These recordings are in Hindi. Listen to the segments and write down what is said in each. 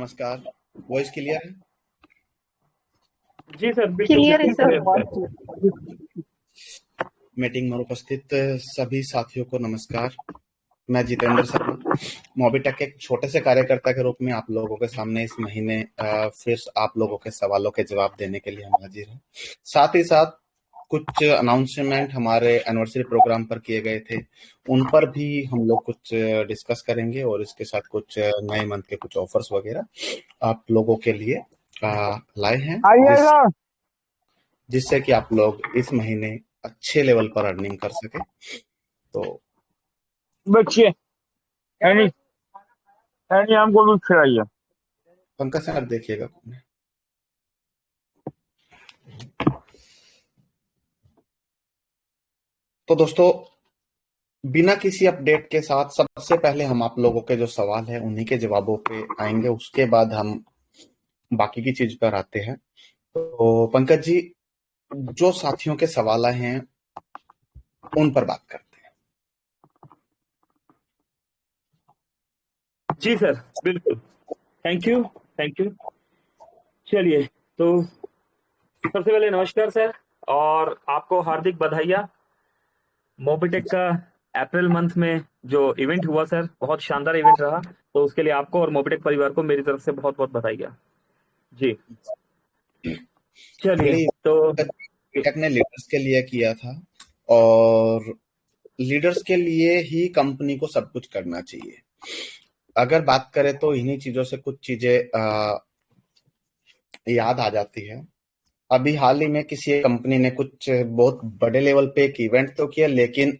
नमस्कार। वॉइस क्लियर है? जी सर, बिल्कुल क्लियर है बिल्कुल सर। क्लियर है। मीटिंग में उपस्थित सभी साथियों को नमस्कार। मैं जितेंद्र शर्मा, मोबिटेक के एक छोटे से कार्यकर्ता के रूप में आप लोगों के सामने इस महीने फिर आप लोगों के सवालों के जवाब देने के लिए हम हाजिर हैं। साथ ही साथ कुछ अनाउंसमेंट हमारे एनिवर्सरी प्रोग्राम पर किए गए थे, उन पर भी हम लोग कुछ डिस्कस करेंगे और इसके साथ कुछ नए मंथ के कुछ ऑफर्स वगैरह आप लोगों के लिए लाए हैं, जिससे कि आप लोग इस महीने अच्छे लेवल पर अर्निंग कर सके। तो बच्चे एनी हमको भी खिलाइए। पंकज सर देखिएगा कौन है। तो दोस्तों, बिना किसी अपडेट के साथ सबसे पहले हम आप लोगों के जो सवाल है उन्हीं के जवाबों पे आएंगे, उसके बाद हम बाकी की चीज पर आते हैं। तो पंकज जी, जो साथियों के सवाल आए हैं उन पर बात करते हैं। जी सर, बिल्कुल। Thank you. चलिए, तो सबसे पहले नमस्कार सर, और आपको हार्दिक बधाइयाँ। मोबिटेक का अप्रैल मंथ में जो इवेंट हुआ सर, बहुत शानदार इवेंट रहा, तो उसके लिए आपको और मोबिटेक परिवार को मेरी तरफ से बहुत बहुत बधाइयाँ। जी चलिए, तो मोबिटेक ने लीडर्स के लिए किया था और लीडर्स के लिए ही कंपनी को सब कुछ करना चाहिए। अगर बात करें तो इन्हीं चीजों से कुछ चीजें याद आ जाती है। अभी हाल ही में किसी कंपनी ने कुछ बहुत बड़े लेवल पे एक इवेंट तो किया, लेकिन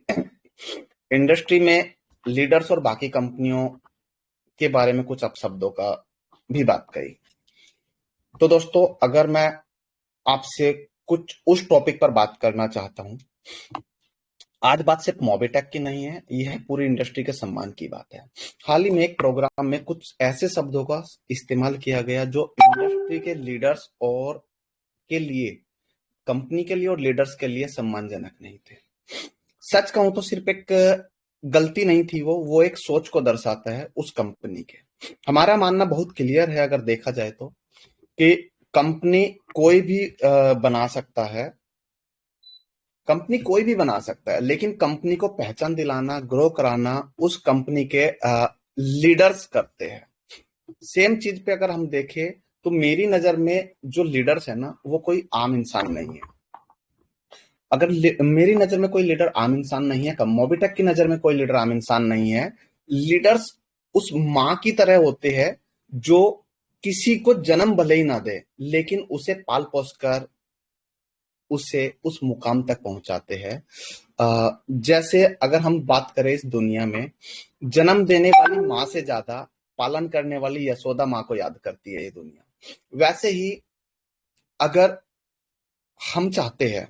इंडस्ट्री में लीडर्स और बाकी कंपनियों के बारे में कुछ अपशब्दों का भी बात कही। तो दोस्तों, अगर मैं आपसे कुछ उस टॉपिक पर बात करना चाहता हूं, आज बात सिर्फ मोबिटेक की नहीं है, यह पूरी इंडस्ट्री के सम्मान की बात है। हाल ही में एक प्रोग्राम में कुछ ऐसे शब्दों का इस्तेमाल किया गया जो इंडस्ट्री के लीडर्स और के लिए, कंपनी के लिए और लीडर्स के लिए सम्मानजनक नहीं थे। सच कहूं तो सिर्फ एक गलती नहीं थी, वो एक सोच को दर्शाता है उस कंपनी के। हमारा मानना बहुत क्लियर है, अगर देखा जाए तो, कि कंपनी कोई भी बना सकता है, कंपनी कोई भी बना सकता है, लेकिन कंपनी को पहचान दिलाना, ग्रो कराना उस कंपनी के लीडर्स करते हैं। सेम चीज पे अगर हम देखें तो मेरी नजर में जो लीडर्स है ना, वो कोई आम इंसान नहीं है। अगर मेरी नजर में कोई लीडर आम इंसान नहीं है, मोबिटेक की नजर में कोई लीडर आम इंसान नहीं है। लीडर्स उस माँ की तरह होते हैं जो किसी को जन्म भले ही ना दे, लेकिन उसे पाल पोस कर उसे उस मुकाम तक पहुंचाते हैं। जैसे अगर हम बात करें इस दुनिया में, जन्म देने वाली माँ से ज्यादा पालन करने वाली यशोदा माँ को याद करती है ये दुनिया। वैसे ही अगर हम चाहते हैं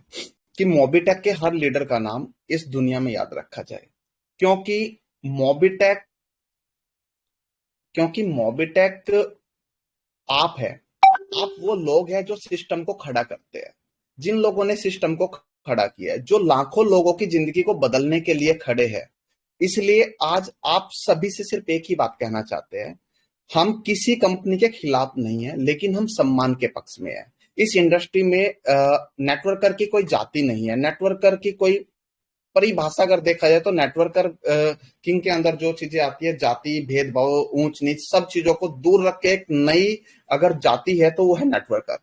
कि मोबिटेक के हर लीडर का नाम इस दुनिया में याद रखा जाए, क्योंकि मोबिटेक आप है, आप वो लोग हैं जो सिस्टम को खड़ा करते हैं, जिन लोगों ने सिस्टम को खड़ा किया है, जो लाखों लोगों की जिंदगी को बदलने के लिए खड़े हैं। इसलिए आज आप सभी से सिर्फ एक ही बात कहना चाहते हैं, हम किसी कंपनी के खिलाफ नहीं है, लेकिन हम सम्मान के पक्ष में है। इस इंडस्ट्री में नेटवर्कर की कोई जाति नहीं है। नेटवर्कर की कोई परिभाषा अगर देखा जाए तो नेटवर्कर किंग के अंदर जो चीजें आती है, जाति, भेदभाव, ऊंच नीच, सब चीजों को दूर रख के एक नई अगर जाति है तो वो है नेटवर्कर।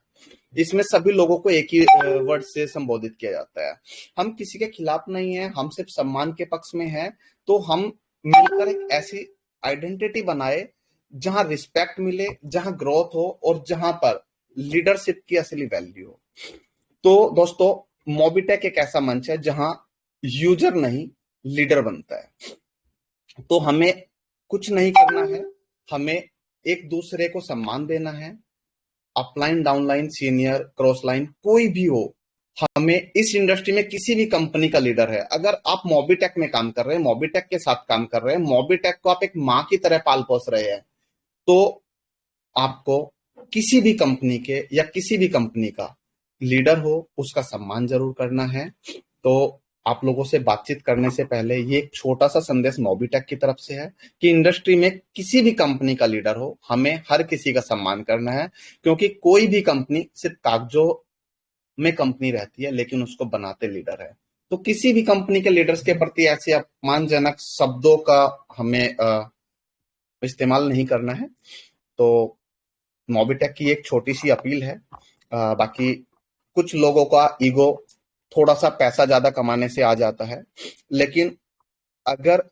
इसमें सभी लोगों को एक ही वर्ड से संबोधित किया जाता है। हम किसी के खिलाफ नहीं है, हम सिर्फ सम्मान के पक्ष में है। तो हम मिलकर एक ऐसी आइडेंटिटी बनाए जहां रिस्पेक्ट मिले, जहां ग्रोथ हो और जहां पर लीडरशिप की असली वैल्यू हो। तो दोस्तों, मोबिटेक एक ऐसा मंच है जहां यूजर नहीं लीडर बनता है। तो हमें कुछ नहीं करना है, हमें एक दूसरे को सम्मान देना है। Upline, downline, senior, cross line, कोई भी हो, हमें इस इंडस्ट्री में किसी भी कंपनी का लीडर है, अगर आप मोबिटेक में काम कर रहे हैं, मोबिटेक के साथ काम कर रहे हैं, मोबिटेक को आप एक माँ की तरह पाल पोस रहे हैं, तो आपको किसी भी कंपनी के या किसी भी कंपनी का लीडर हो उसका सम्मान जरूर करना है। तो आप लोगों से बातचीत करने से पहले ये एक छोटा सा संदेश मोबिटेक की तरफ से है कि इंडस्ट्री में किसी भी कंपनी का लीडर हो, हमें हर किसी का सम्मान करना है, क्योंकि कोई भी कंपनी सिर्फ कागजों में कंपनी रहती है, लेकिन उसको बनाते लीडर है। तो किसी भी कंपनी के लीडर्स के प्रति ऐसे अपमानजनक शब्दों का हमें इस्तेमाल नहीं करना है। तो मोबिटेक की एक छोटी सी अपील है। बाकी कुछ लोगों का ईगो थोड़ा सा पैसा ज्यादा कमाने से आ जाता है, लेकिन अगर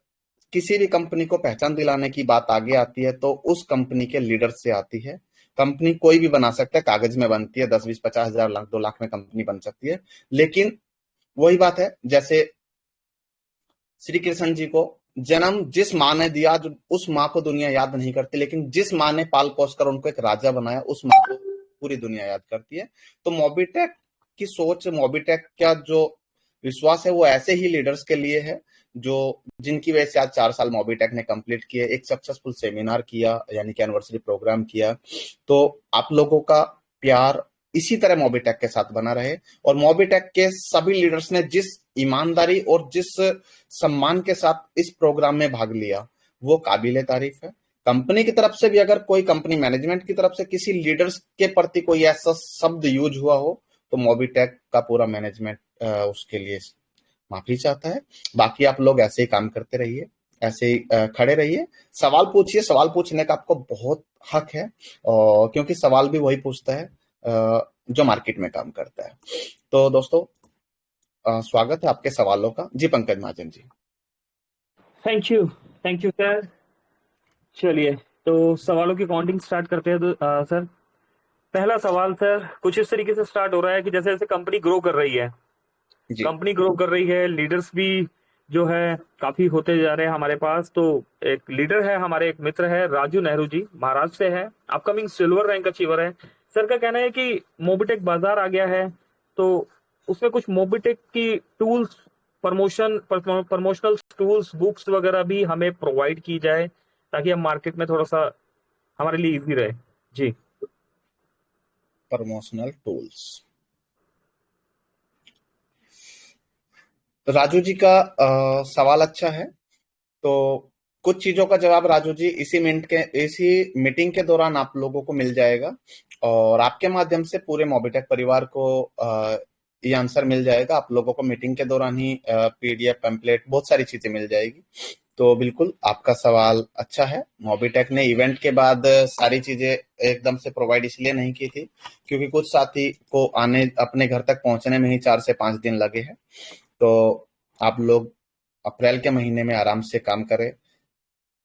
किसी भी कंपनी को पहचान दिलाने की बात आगे आती है तो उस कंपनी के लीडर से आती है। कंपनी कोई भी बना सकता है, कागज में बनती है, 10, 20, 50 हजार, लाख, 2 लाख में कंपनी बन सकती है, लेकिन वही बात है, जैसे श्री कृष्ण जी को जन्म जिस माँ ने दिया, जो उस माँ को दुनिया याद नहीं करती, लेकिन जिस माँ ने पाल पोस कर उनको एक राजा बनाया, उस माँ को पूरी दुनिया याद करती है। तो मोबिटेक की सोच, मोबिटेक का जो विश्वास है, वो ऐसे ही लीडर्स के लिए है जो जिनकी वजह से आज 4 साल मोबिटेक ने कंप्लीट किए, एक सक्सेसफुल सेमिनार किया, यानी कि एनिवर्सरी प्रोग्राम किया। तो आप लोगों का प्यार इसी तरह मोबिटेक के साथ बना रहे, और मोबिटेक के सभी लीडर्स ने जिस ईमानदारी और जिस सम्मान के साथ इस प्रोग्राम में भाग लिया, वो काबिले तारीफ है। कंपनी की तरफ से भी अगर कोई, कंपनी मैनेजमेंट की तरफ से किसी लीडर्स के प्रति कोई ऐसा शब्द यूज हुआ हो, तो मोबिटेक का पूरा मैनेजमेंट उसके लिए माफी चाहता है। बाकी आप लोग ऐसे ही काम करते रहिए, ऐसे ही खड़े रहिए, सवाल पूछिए, सवाल पूछने का आपको बहुत हक है, और क्योंकि सवाल भी वही पूछता है जो मार्केट में काम करता है। तो दोस्तों, स्वागत है आपके सवालों का। जी Pankaj Mahajan ji. Thank you sir. चलिए, तो सवालों की काउंटिंग स्टार्ट करते हैं। तो सर, पहला सवाल सर कुछ इस तरीके से स्टार्ट हो रहा है कि जैसे जैसे कंपनी ग्रो कर रही है, जी कंपनी ग्रो कर रही है, लीडर्स भी जो है काफी होते जा रहे हैं हमारे पास। तो एक लीडर है, हमारे एक मित्र है राजू नेहरू जी, महाराष्ट्र से है, अपकमिंग सिल्वर रैंक अचीवर है। सर का कहना है कि मोबिटेक बाजार आ गया है, तो उसमें कुछ मोबिटेक की टूल्स, प्रमोशनल टूल्स, बुक्स वगैरह भी हमें प्रोवाइड की जाए, ताकि हम मार्केट में थोड़ा सा हमारे लिए इजी रहे। जी। प्रमोशनल टूल्स, राजू जी का सवाल अच्छा है। तो कुछ चीजों का जवाब राजू जी इसी मीटिंग के दौरान आप लोगों को मिल जाएगा, और आपके माध्यम से पूरे मोबिटेक परिवार को ये आंसर मिल जाएगा। आप लोगों को मीटिंग के दौरान ही पीडीएफ, पैम्पलेट, बहुत सारी चीजें मिल जाएगी। तो बिल्कुल आपका सवाल अच्छा है। मोबिटेक ने इवेंट के बाद सारी चीजें एकदम से प्रोवाइड इसलिए नहीं की थी, क्योंकि कुछ साथी को आने, अपने घर तक पहुंचने में ही 4 से 5 दिन लगे हैं। तो आप लोग अप्रैल के महीने में आराम से काम करें,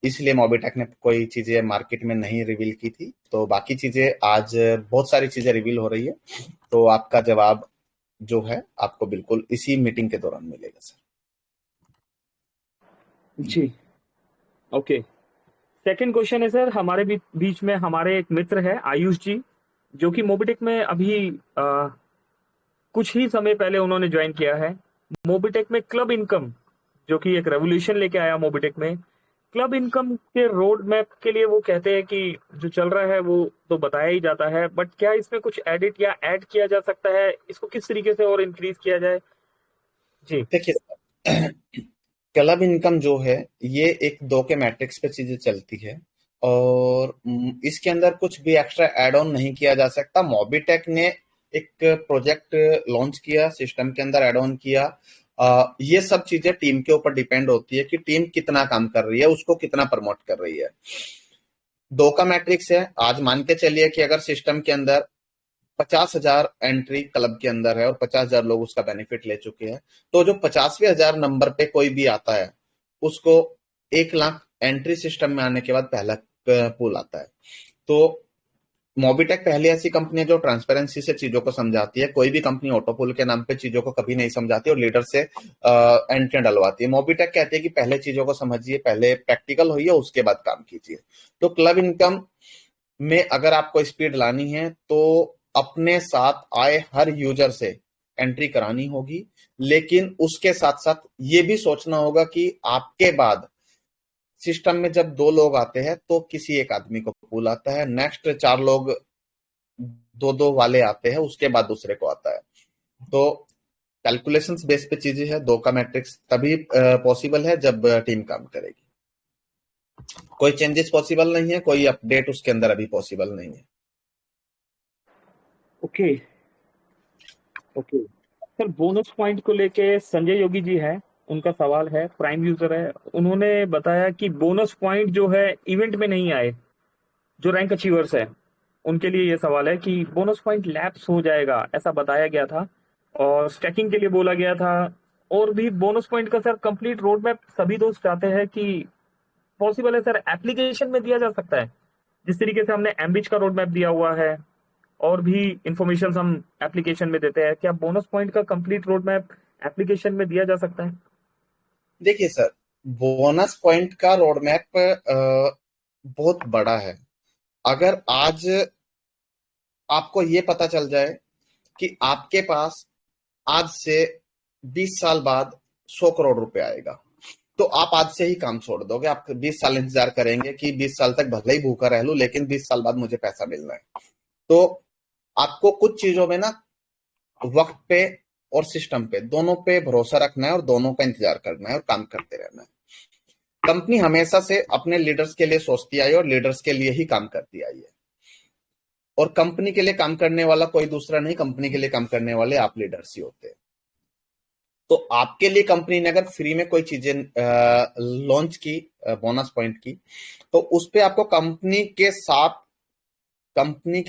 इसलिए मोबिटेक ने कोई चीजें मार्केट में नहीं रिवील की थी। तो बाकी चीजें आज बहुत सारी चीजें रिवील हो रही है। तो आपका जवाब जो है आपको बिल्कुल इसी मीटिंग के दौरान मिलेगा सर। जी, ओके। सेकंड क्वेश्चन है सर, हमारे बीच में हमारे एक मित्र है आयुष जी, जो कि मोबिटेक में अभी कुछ ही समय पहले उन्होंने ज्वाइन किया है। मोबिटेक में क्लब इनकम, जो कि एक रेवोल्यूशन लेके आया मोबिटेक में, क्लब इनकम के रोड मैप के लिए वो कहते हैं कि जो चल रहा है वो तो बताया ही जाता है, बट क्या इसमें कुछ एडिट या ऐड किया जा सकता है? इसको किस तरीके से और इंक्रीज किया जाए? जी। देखिए, क्लब इनकम जो है, ये एक दो के मैट्रिक्स पे चीजें चलती है, और इसके अंदर कुछ भी एक्स्ट्रा एड ऑन नहीं किया जा सकता। मोबिटेक ने एक प्रोजेक्ट लॉन्च किया, सिस्टम के अंदर एड ऑन किया। ये सब चीजें टीम के ऊपर डिपेंड होती है कि टीम कितना काम कर रही है, उसको कितना प्रमोट कर रही है। दो का मैट्रिक्स है। आज मान के चलिए कि अगर सिस्टम के अंदर 50,000 एंट्री क्लब के अंदर है और 50,000 लोग उसका बेनिफिट ले चुके हैं, तो जो 50वें नंबर पे कोई भी आता है, उसको 1 लाख एंट्री सिस्टम में आने के बाद पहला पूल आता है। तो मोबिटेक पहली ऐसी कंपनी है जो ट्रांसपेरेंसी से चीजों को समझाती है। कोई भी कंपनी ऑटो पुल के नाम पे चीजों को कभी नहीं समझाती और लीडर से एंट्री डलवाती है। मोबिटेक कहती है कि पहले चीजों को समझिए, पहले प्रैक्टिकल होइए, उसके बाद काम कीजिए। तो क्लब इनकम में अगर आपको स्पीड लानी है, तो अपने साथ आए हर यूजर से एंट्री करानी होगी, लेकिन उसके साथ साथ ये भी सोचना होगा कि आपके बाद सिस्टम में जब 2 लोग आते हैं तो किसी एक आदमी को पूल आता है, नेक्स्ट 4 लोग 2-2 वाले आते हैं, उसके बाद दूसरे को आता है। तो कैलकुलेशंस बेस पे चीजें है, दो का मैट्रिक्स तभी पॉसिबल है जब टीम काम करेगी। कोई चेंजेस पॉसिबल नहीं है, कोई अपडेट उसके अंदर अभी पॉसिबल नहीं है। Okay okay sir, bonus point को लेके संजय योगी जी है, उनका सवाल है, प्राइम यूजर है। उन्होंने बताया कि बोनस पॉइंट जो है इवेंट में नहीं आए, जो रैंक अचीवर्स है उनके लिए ये सवाल है कि बोनस पॉइंट लैप्स हो जाएगा, ऐसा बताया गया था और स्टैकिंग के लिए बोला गया था। और भी बोनस पॉइंट का सर कंप्लीट रोड मैप सभी दोस्त चाहते हैं कि पॉसिबल है सर एप्लीकेशन में दिया जा सकता है, जिस तरीके से हमने एमबिच का रोड मैप दिया हुआ है और भी इंफॉर्मेशन हम एप्लीकेशन में देते हैं, क्या बोनस पॉइंट का कंप्लीट रोड मैप एप्लीकेशन में दिया जा सकता है? देखिए सर, बोनस पॉइंट का रोड मैप बहुत बड़ा है। अगर आज आपको ये पता चल जाए कि आपके पास आज से 20 साल बाद 100 करोड़ रुपए आएगा, तो आप आज से ही काम छोड़ दोगे। आप 20 साल इंतजार करेंगे कि 20 साल तक भले ही भूखा रह लूं, लेकिन 20 साल बाद मुझे पैसा मिलना है। तो आपको कुछ चीजों में ना वक्त पे और सिस्टम पे, दोनों पे भरोसा रखना है और दोनों का इंतजार करना है और काम करते रहना है। कंपनी हमेशा से अपने लीडर्स के लिए सोचती आई और लीडर्स के लिए ही काम करती आई है। और कंपनी के लिए काम करने वाला कोई दूसरा नहीं, कंपनी के लिए काम करने वाले आप लीडर्स ही होते हैं। तो आपके लिए कंपनी ने अगर फ्री में कोई चीजें लॉन्च की बोनस पॉइंट की, तो उस पे आपको कंपनी के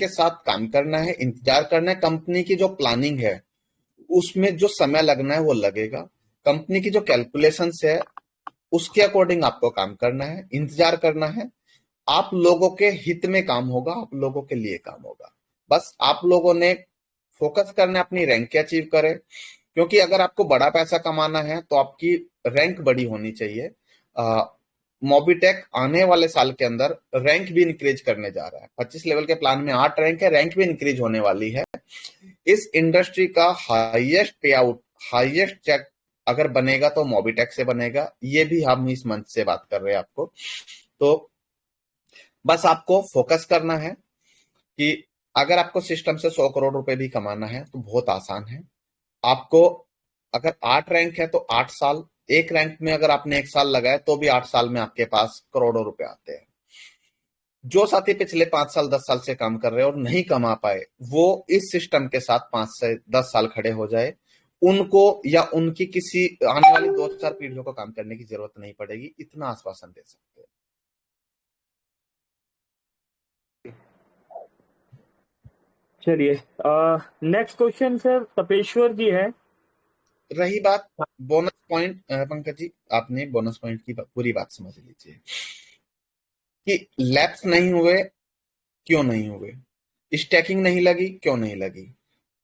साथ काम करना है, इंतजार करना है। कंपनी की जो प्लानिंग है उसमें जो समय लगना है वो लगेगा। कंपनी की जो कैलकुलेशंस है उसके अकॉर्डिंग आपको काम करना है, इंतजार करना है। आप लोगों के हित में काम होगा, आप लोगों के लिए काम होगा। बस आप लोगों ने फोकस करना है, अपनी रैंक अचीव करें। क्योंकि अगर आपको बड़ा पैसा कमाना है तो आपकी रैंक बड़ी होनी चाहिए। मोबिटेक आने वाले साल के अंदर रैंक भी इंक्रीज करने जा रहा है। 25 लेवल के प्लान में 8 रैंक है, रैंक भी इंक्रीज होने वाली है। इस इंडस्ट्री का हाईएस्ट पे आउट, हाईएस्ट चेक अगर बनेगा तो मोबिटेक से बनेगा। ये भी हम इस मंच से बात कर रहे हैं आपको। तो बस आपको फोकस करना है कि अगर आपको सिस्टम से 100 करोड़ रुपए भी कमाना है तो बहुत आसान है। आपको अगर 8 रैंक है तो 8 साल, एक रैंक में अगर आपने 1 साल लगाया तो भी 8 साल में आपके पास करोड़ों रुपए आते हैं। जो साथी पिछले 5 साल 10 साल से काम कर रहे हैं और नहीं कमा पाए, वो इस सिस्टम के साथ 5 से 10 साल खड़े हो जाए। उनको या उनकी किसी आने वाली 2-4 पीढ़ियों को काम करने की जरूरत नहीं पड़ेगी, इतना आश्वासन दे सकते हैं। चलिए, नेक्स्ट क्वेश्चन सर तपेश्वर जी है। रही बात बोनस पॉइंट, पंकज जी आपने बोनस पॉइंट की पूरी बात समझ लीजिए कि लैप्स नहीं हुए, क्यों नहीं हुए, स्टैकिंग नहीं लगी, क्यों नहीं लगी।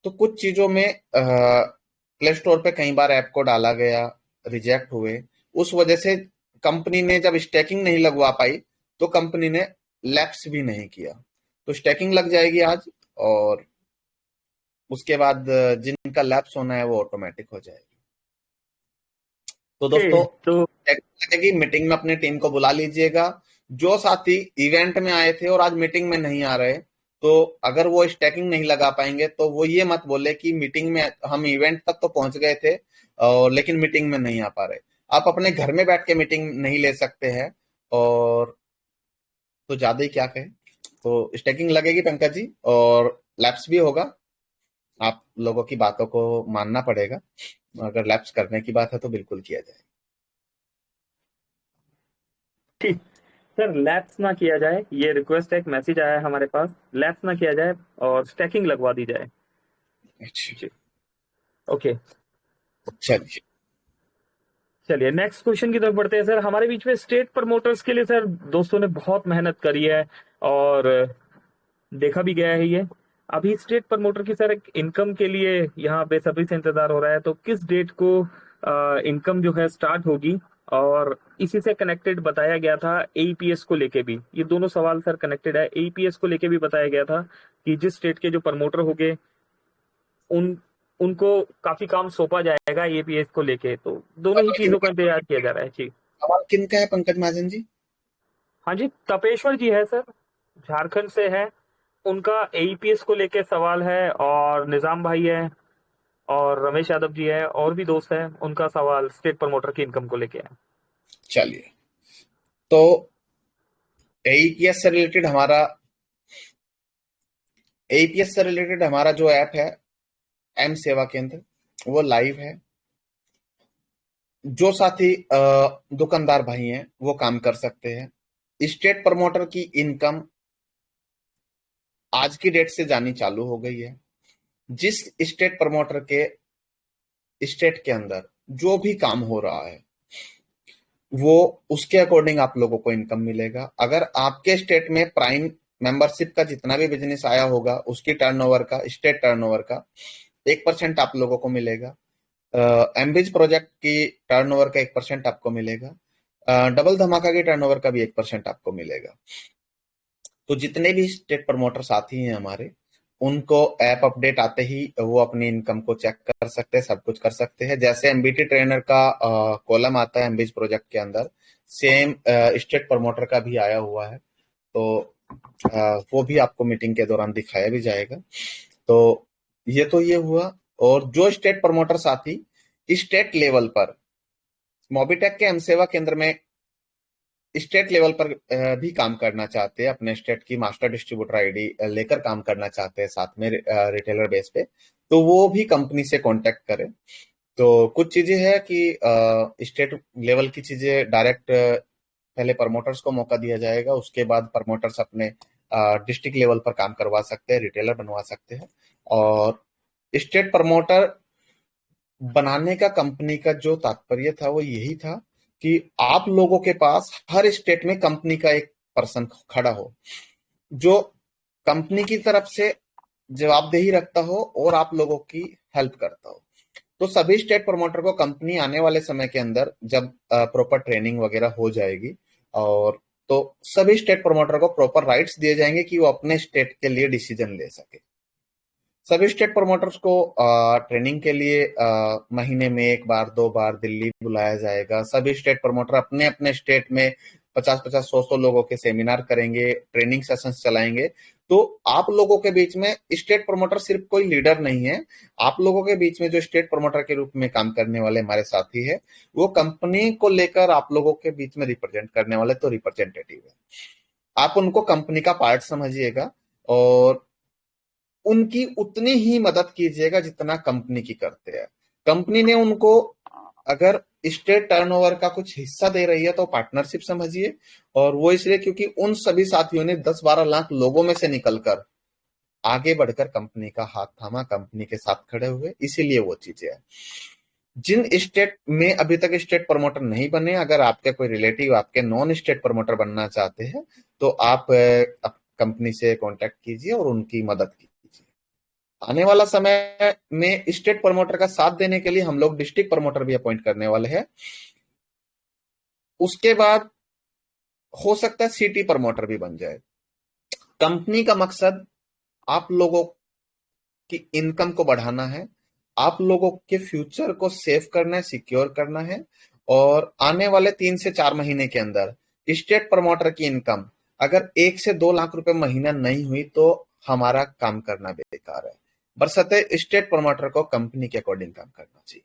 तो कुछ चीजों में प्ले स्टोर पे कई बार ऐप को डाला गया, रिजेक्ट हुए। उस वजह से कंपनी ने जब स्टैकिंग नहीं लगवा पाई तो कंपनी ने लैप्स भी नहीं किया। तो स्टैकिंग लग जाएगी आज, और उसके बाद जिनका लैप्स होना है वो ऑटोमेटिक हो जाएगी। तो दोस्तों, तो लगेगी मीटिंग में अपनी टीम को बुला लीजिएगा। जो साथी इवेंट में आए थे और आज मीटिंग में नहीं आ रहे, तो अगर वो स्टैकिंग नहीं लगा पाएंगे तो वो ये मत बोले कि मीटिंग में हम इवेंट तक तो पहुंच गए थे और लेकिन मीटिंग में नहीं आ पा रहे। आप अपने घर में बैठ के मीटिंग नहीं ले सकते हैं, और तो ज्यादा ही क्या कहें। तो स्टैकिंग लगेगी पंकज जी, और लैप्स भी होगा। आप लोगों की बातों को मानना पड़ेगा। अगर लैप्स करने की बात है तो बिल्कुल किया जाए। ठीक सर, लैप्स ना किया जाए, ये रिक्वेस्ट है, एक मैसेज आया है हमारे पास, लैप्स ना किया जाए और स्टैकिंग लगवा दी जाए। अच्छा, जी, ओके। चलिए। चलिए नेक्स्ट क्वेश्चन की तरफ बढ़ते हैं सर। हमारे बीच में स्टेट प्रमोटर्स के लिए सर दोस्तों ने बहुत मेहनत करी है और देखा भी गया है ये। अभी स्टेट प्रमोटर की सर एक इनकम के लिए यहाँ बेसब्री से इंतजार हो रहा है, तो किस डेट को इनकम जो है स्टार्ट होगी? और इसी से कनेक्टेड बताया गया था एईपीएस को लेके भी, ये दोनों सवाल सर कनेक्टेड है। एईपीएस को लेके भी बताया गया था कि जिस स्टेट के जो प्रमोटर होंगे उन उनको काफी काम सौंपा जाएगा एईपीएस को लेके, तो दोनों ही चीजों का इंतजार किया जा रहा है जी। सवाल किनका है पंकज महाजन जी? हाँ जी, तपेश्वर जी है सर, झारखंड से है। उनका एईपीएस को लेके सवाल है और निजाम भाई है और रमेश यादव जी है और भी दोस्त हैं, उनका सवाल स्टेट प्रमोटर की इनकम को लेके है। चलिए, तो एईपीएस से रिलेटेड हमारा एईपीएस से रिलेटेड हमारा जो ऐप है, एम सेवा केंद्र, वो लाइव है। जो साथी दुकानदार भाई हैं वो काम कर सकते हैं। स्टेट प्रमोटर की इनकम आज की डेट से जानी चालू हो गई है। जिस स्टेट प्रमोटर के स्टेट के अंदर जो भी काम हो रहा है, वो उसके अकॉर्डिंग आप लोगों को इनकम मिलेगा। अगर आपके स्टेट में प्राइम मेंबरशिप का जितना भी बिजनेस आया होगा, उसकी टर्नओवर का, स्टेट टर्नओवर का 1% आप लोगों को मिलेगा। एमबीज प्रोजेक्ट की टर्नओवर का 1% आपको मिलेगा। डबल धमाका की टर्नओवर का भी 1% आपको मिलेगा। तो जितने भी स्टेट प्रमोटर साथी हैं हमारे, उनको ऐप अपडेट आते ही वो अपनी इनकम को चेक कर सकते हैं, सब कुछ कर सकते हैं। जैसे एमबीटी ट्रेनर का कॉलम आता है एमबीज प्रोजेक्ट के अंदर, सेम स्टेट प्रमोटर का भी आया हुआ है। तो वो भी आपको मीटिंग के दौरान दिखाया भी जाएगा। तो ये हुआ। और जो स्टेट प्रमोटर साथी स्टेट लेवल पर मोबिटेक के एम सेवा केंद्र में स्टेट लेवल पर भी काम करना चाहते हैं, अपने स्टेट की मास्टर डिस्ट्रीब्यूटर आईडी लेकर काम करना चाहते हैं साथ में रिटेलर बेस पे, तो वो भी कंपनी से कांटेक्ट करें। तो कुछ चीजें हैं कि स्टेट लेवल की चीजें डायरेक्ट पहले प्रमोटर्स को मौका दिया जाएगा, उसके बाद प्रमोटर्स अपने डिस्ट्रिक्ट लेवल पर काम करवा सकते हैं, रिटेलर बनवा सकते हैं। और स्टेट प्रमोटर बनाने का कंपनी का जो तात्पर्य था वो यही था कि आप लोगों के पास हर स्टेट में कंपनी का एक पर्सन खड़ा हो, जो कंपनी की तरफ से जवाबदेही रखता हो और आप लोगों की हेल्प करता हो। तो सभी स्टेट प्रमोटर को कंपनी आने वाले समय के अंदर जब प्रॉपर ट्रेनिंग वगैरह हो जाएगी, और तो सभी स्टेट प्रमोटर को प्रॉपर राइट्स दिए जाएंगे कि वो अपने स्टेट के लिए डिसीजन ले सके। सभी स्टेट प्रमोटर्स को ट्रेनिंग के लिए महीने में 1 बार 2 बार दिल्ली बुलाया जाएगा। सभी स्टेट प्रमोटर अपने अपने स्टेट में 50-50 100-100 लोगों के सेमिनार करेंगे, ट्रेनिंग सेशंस चलाएंगे। तो आप लोगों के बीच में स्टेट प्रमोटर सिर्फ कोई लीडर नहीं है, आप लोगों के बीच में जो स्टेट प्रमोटर के रूप में काम करने वाले हमारे साथी है, वो कंपनी को लेकर आप लोगों के बीच में रिप्रेजेंट करने वाले तो रिप्रेजेंटेटिव है। आप उनको कंपनी का पार्ट समझिएगा और उनकी उतनी ही मदद कीजिएगा जितना कंपनी की करते हैं। कंपनी ने उनको अगर स्टेट टर्नओवर का कुछ हिस्सा दे रही है तो पार्टनरशिप समझिए, और वो इसलिए क्योंकि उन सभी साथियों ने 10-12 लाख लोगों में से निकलकर आगे बढ़कर कंपनी का हाथ थामा, कंपनी के साथ खड़े हुए, इसीलिए वो चीजें है। जिन स्टेट में अभी तक स्टेट प्रमोटर नहीं बने, अगर आपके कोई रिलेटिव आपके नॉन स्टेट प्रमोटर बनना चाहते हैं तो आप कंपनी से कांटेक्ट कीजिए और उनकी मदद कीजिए। आने वाला समय में स्टेट प्रमोटर का साथ देने के लिए हम लोग डिस्ट्रिक्ट प्रमोटर भी अपॉइंट करने वाले हैं। उसके बाद हो सकता है सिटी प्रमोटर भी बन जाए। कंपनी का मकसद आप लोगों की इनकम को बढ़ाना है, आप लोगों के फ्यूचर को सेव करना है, सिक्योर करना है। और आने वाले 3 से 4 महीने के अंदर स्टेट प्रमोटर की इनकम अगर 1 से 2 लाख रुपए महीना नहीं हुई तो हमारा काम करना बेकार है। बरसते स्टेट प्रमोटर को कंपनी के अकॉर्डिंग काम करना चाहिए।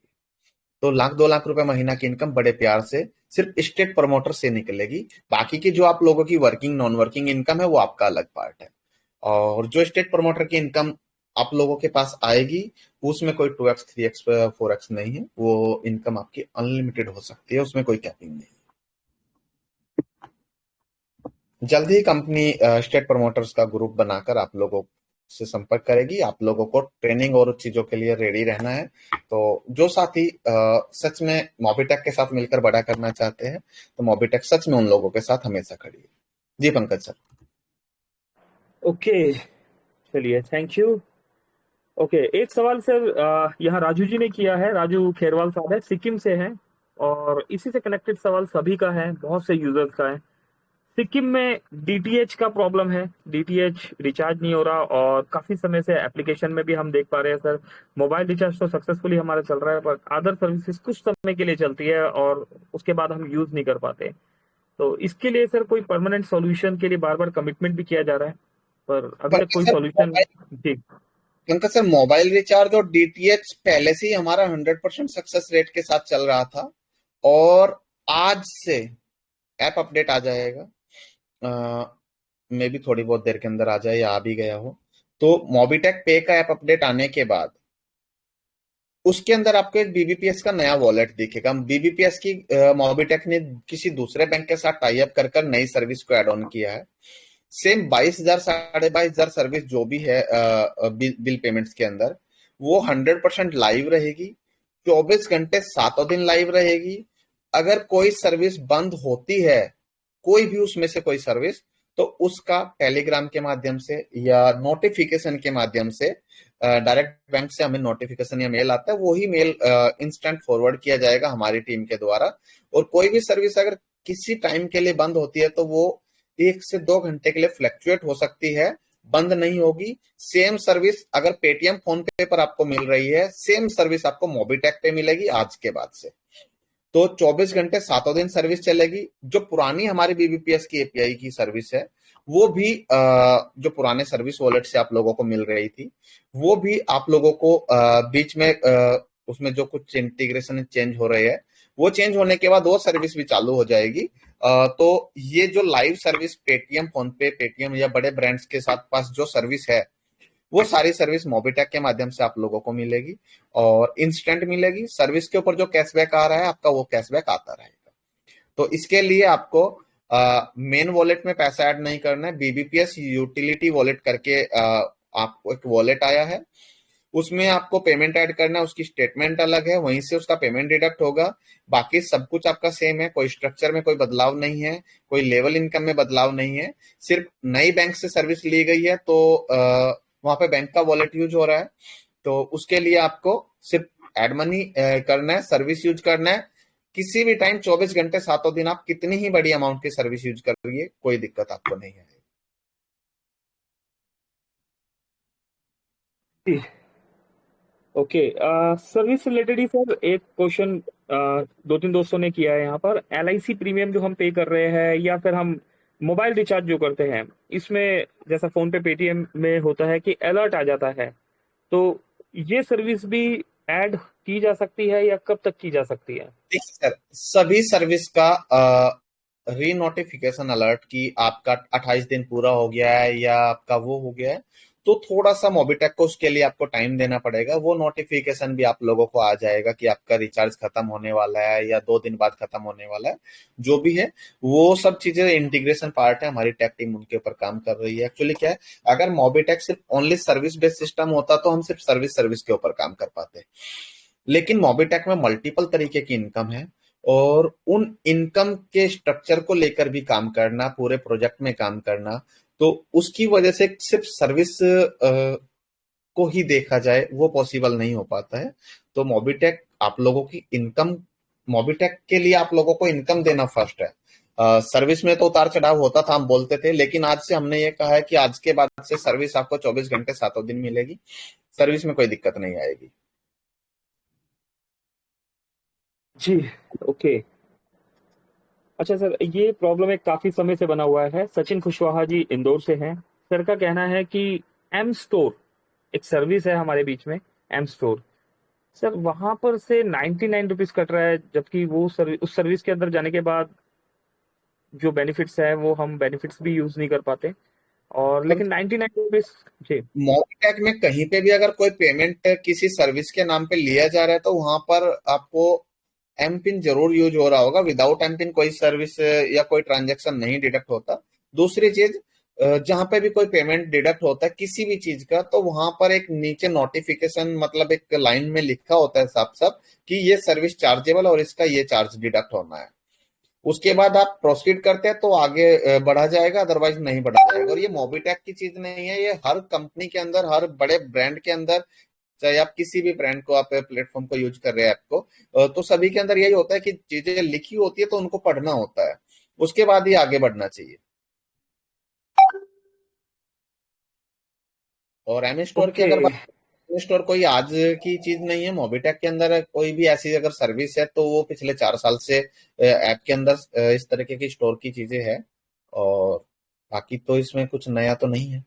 तो 1 लाख 2 लाख रुपए महीना की इनकम बड़े प्यार से सिर्फ स्टेट प्रमोटर से निकलेगी। बाकी की जो आप लोगों की वर्किंग नॉन वर्किंग इनकम है वो आपका अलग पार्ट है। और जो स्टेट प्रमोटर की इनकम आप लोगों के पास आएगी, उसमें कोई 2x 3x 4x नहीं है, वो इनकम आपकी अनलिमिटेड हो सकती है, उसमें कोई कैपिंग नहीं है। जल्द ही कंपनी स्टेट प्रमोटर्स का ग्रुप बनाकर आप लोगों से संपर्क करेगी। आप लोगों को ट्रेनिंग और चीजों के लिए रेडी रहना है। तो जो साथी सच में मोबिटेक के साथ मिलकर बड़ा करना चाहते हैं, तो मोबिटेक सच में उन लोगों के साथ हमेशा खड़ी है। जी पंकज सर। ओके, चलिए, थैंक यू। ओके, एक सवाल सर यहाँ राजू जी ने किया है, राजू खेरवाल साहब है, सिक्किम से हैं, और इसी से कनेक्टेड सवाल सभी का है, बहुत से यूजर्स का है। सिक्किम में डीटीएच का प्रॉब्लम है, डीटीएच रिचार्ज नहीं हो रहा, और काफी समय से एप्लीकेशन में भी हम देख पा रहे हैं सर, मोबाइल रिचार्ज तो सक्सेसफुली हमारा चल रहा है, पर अदर सर्विसेज कुछ समय के लिए चलती है और उसके बाद हम यूज नहीं कर पाते। तो इसके लिए सर कोई परमानेंट सॉल्यूशन के लिए बार बार कमिटमेंट भी किया जा रहा है, पर अभी पर तक कोई सर सॉल्यूशन। जी। पंकज सर, मोबाइल रिचार्ज और डीटीएच पहले से ही हमारा 100% सक्सेस रेट के साथ चल रहा था, और आज से ऐप अपडेट आ जाएगा, मे भी थोड़ी बहुत देर के अंदर आ जाए या आ भी गया हो। तो मोबिटेक पे का ऐप अपडेट आने के बाद उसके अंदर आपको एक बीबीपीएस का नया वॉलेट दिखेगा। बीबीपीएस की मोबिटेक ने किसी दूसरे बैंक के साथ टाई अप कर कर नई सर्विस को ऐड ऑन किया है। सेम 22,000 22,500 सर्विस जो भी है बिल पेमेंट्स के अंदर, वो 100% लाइव रहेगी, 24 घंटे 7 दिन लाइव रहेगी। अगर कोई सर्विस बंद होती है, कोई भी उसमें से कोई सर्विस, तो उसका टेलीग्राम के माध्यम से या नोटिफिकेशन के माध्यम से, डायरेक्ट बैंक से हमें नोटिफिकेशन या मेल आता है, वही मेल इंस्टेंट फॉरवर्ड किया जाएगा हमारी टीम के द्वारा। और कोई भी सर्विस अगर किसी टाइम के लिए बंद होती है तो वो 1 से 2 घंटे के लिए फ्लक्चुएट हो सकती है, बंद नहीं होगी। सेम सर्विस अगर पेटीएम फोन पे पर आपको मिल रही है, सेम सर्विस आपको मोबिटेक पे मिलेगी आज के बाद से। तो 24 घंटे 7 दिन सर्विस चलेगी। जो पुरानी हमारी बीबीपीएस की एपीआई की सर्विस है, वो भी जो पुराने सर्विस वॉलेट से आप लोगों को मिल रही थी, वो भी आप लोगों को बीच में उसमें जो कुछ इंटीग्रेशन चेंज हो रहे हैं, वो चेंज होने के बाद वो सर्विस भी चालू हो जाएगी। तो ये जो लाइव सर्विस पेटीएम, फोन पे, पेटीएम या बड़े ब्रांड्स के साथ पास जो सर्विस है, वो सारी सर्विस मोबिटेक के माध्यम से आप लोगों को मिलेगी और इंस्टेंट मिलेगी। सर्विस के ऊपर जो कैशबैक आ रहा है आपका, वो कैशबैक आता रहेगा। तो इसके लिए आपको मेन वॉलेट में पैसा ऐड नहीं करना है। बीबीपीएस यूटिलिटी वॉलेट करके आपको एक वॉलेट आया है, उसमें आपको पेमेंट ऐड करना है। उसकी स्टेटमेंट अलग है, वहीं से उसका पेमेंट डिडक्ट होगा। बाकी सब कुछ आपका सेम है, कोई स्ट्रक्चर में कोई बदलाव नहीं है, कोई लेवल इनकम में बदलाव नहीं है। सिर्फ नई बैंक से सर्विस ली गई है तो वहां पे बैंक का वॉलेट यूज हो रहा है, तो उसके लिए आपको सिर्फ एड मनी करना है, सर्विस यूज करना है। किसी भी टाइम 24 घंटे 7 दिन आप कितनी ही बड़ी अमाउंट की सर्विस यूज करिए, कोई दिक्कत आपको नहीं आएगी। जी, ओके। सर्विस रिलेटेड ही सर एक क्वेश्चन दो तीन दोस्तों ने किया है यहाँ पर। एलआईसी प्रीमियम जो हम पे कर रहे हैं या फिर हम मोबाइल रिचार्ज जो करते हैं, इसमें जैसा फोन पे पेटीएम में होता है कि अलर्ट आ जाता है, तो ये सर्विस भी ऐड की जा सकती है या कब तक की जा सकती है? देखिए सर, सभी सर्विस का री नोटिफिकेशन अलर्ट की आपका 28 दिन पूरा हो गया है या आपका वो हो गया है, तो थोड़ा सा मोबिटेक को उसके लिए आपको टाइम देना पड़ेगा। वो नोटिफिकेशन भी आप लोगों को आ जाएगा कि आपका रिचार्ज खत्म होने वाला है या 2 दिन बाद खत्म होने वाला है, जो भी है। वो सब चीजें इंटीग्रेशन पार्ट है, हमारी टेक टीम उनके ऊपर काम कर रही है। एक्चुअली क्या है, अगर मोबिटेक सिर्फ ओनली सर्विस बेस्ड सिस्टम होता तो हम सिर्फ सर्विस सर्विस के ऊपर काम कर पाते, लेकिन मोबिटेक में मल्टीपल तरीके की इनकम है, और उन इनकम के स्ट्रक्चर को लेकर भी काम करना, पूरे प्रोजेक्ट में काम करना, तो उसकी वजह से सिर्फ सर्विस को ही देखा जाए वो पॉसिबल नहीं हो पाता है। तो मोबिटेक आप लोगों की इनकम, मोबिटेक के लिए आप लोगों को इनकम देना फर्स्ट है। सर्विस में तो उतार चढ़ाव होता था, हम बोलते थे, लेकिन आज से हमने ये कहा है कि आज के बाद से सर्विस आपको 24 घंटे 7 दिन मिलेगी, सर्विस में कोई दिक्कत नहीं आएगी। जी, ओके। अच्छा सर, ये प्रॉब्लम एक काफी समय से बना हुआ है। सचिन कुशवाहा जी इंदौर से हैं। सर का कहना है कि एम स्टोर एक सर्विस है हमारे बीच में, एम स्टोर। सर वहां पर से 99 रुपीज कट रहा है, जबकि वो सर्विस, उस सर्विस के अंदर जाने के बाद जो बेनिफिट्स है वो हम बेनिफिट्स भी यूज नहीं कर पाते, और लेकिन 99 रुपीज। जी। मोबिटेक में कहीं पे भी अगर कोई पेमेंट किसी सर्विस के नाम पे लिया जा रहा है, तो वहां पर आपको एम पिन जरूर यूज हो रहा होगा। विदाउट एम पिन कोई सर्विस या कोई ट्रांजेक्शन नहीं डिडक्ट होता। दूसरी चीज, जहां पे भी कोई पेमेंट डिडक्ट होता है किसी भी चीज का, तो वहां पर एक नीचे नोटिफिकेशन, मतलब एक लाइन में लिखा होता है साफ साफ कि ये सर्विस चार्जेबल और इसका ये चार्ज डिडक्ट होना है। उसके बाद आप प्रोसीड करते हैं तो आगे बढ़ा जाएगा, अदरवाइज नहीं बढ़ा जाएगा। और ये मोबिटेक की चीज नहीं है, ये हर कंपनी के अंदर, हर बड़े ब्रांड के अंदर, चाहे आप किसी भी ब्रांड को, आप प्लेटफॉर्म को यूज कर रहे हैं ऐप को, तो सभी के अंदर यही होता है कि चीजें लिखी होती है तो उनको पढ़ना होता है, उसके बाद ही आगे बढ़ना चाहिए। और एम स्टोर की ओके। अगर बात, एम स्टोर कोई आज की चीज नहीं है। मोबिटेक के अंदर कोई भी ऐसी अगर सर्विस है तो वो पिछले 4 साल से ऐप के अंदर इस तरीके की स्टोर की चीजें है, और बाकी तो इसमें कुछ नया तो नहीं है।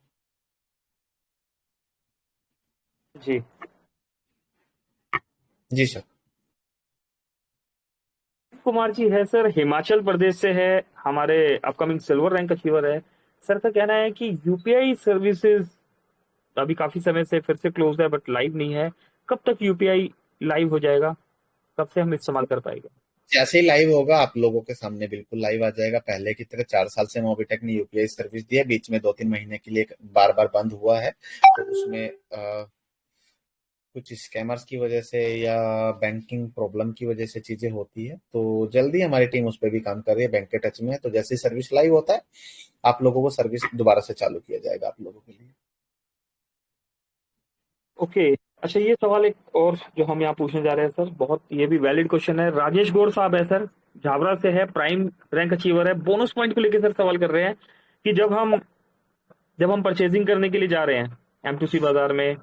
जी जी सर। कुमार जी है सर, हिमाचल प्रदेश से है, हमारे अपकमिंग सिल्वर रैंक अचीवर है। सर का कहना है कि यूपीआई सर्विसेज अभी काफी समय से फिर से क्लोज है, बट लाइव नहीं है। कब तक यूपीआई लाइव हो जाएगा, कब से हम इस्तेमाल कर पाएंगे? जैसे ही लाइव होगा आप लोगों के सामने बिल्कुल लाइव आ जाएगा। पहले की तरह 4 साल से मोबिटेक ने यूपीआई सर्विस दी है, बीच में 2-3 महीने के लिए बार बार बंद हुआ है। तो उसमें कुछ स्कैमर्स की वजह से या बैंकिंग प्रॉब्लम की वजह से चीजें होती है। तो जल्दी हमारी टीम उस पर भी काम कर रही है, बैंक के टच में है। तो जैसे ही सर्विस लाइव होता है आप लोगों को सर्विस दोबारा से चालू किया जाएगा आप लोगों के लिए। ओके। अच्छा, ये सवाल एक और जो हम यहाँ पूछने जा रहे हैं सर, बहुत ये भी वैलिड क्वेश्चन है। राजेश गौर साहब है सर, झाबरा से है, प्राइम रैंक अचीवर है। बोनस पॉइंट को लेकर सर सवाल कर रहे हैं कि जब हम परचेजिंग करने के लिए जा रहे हैं M2C बाजार में,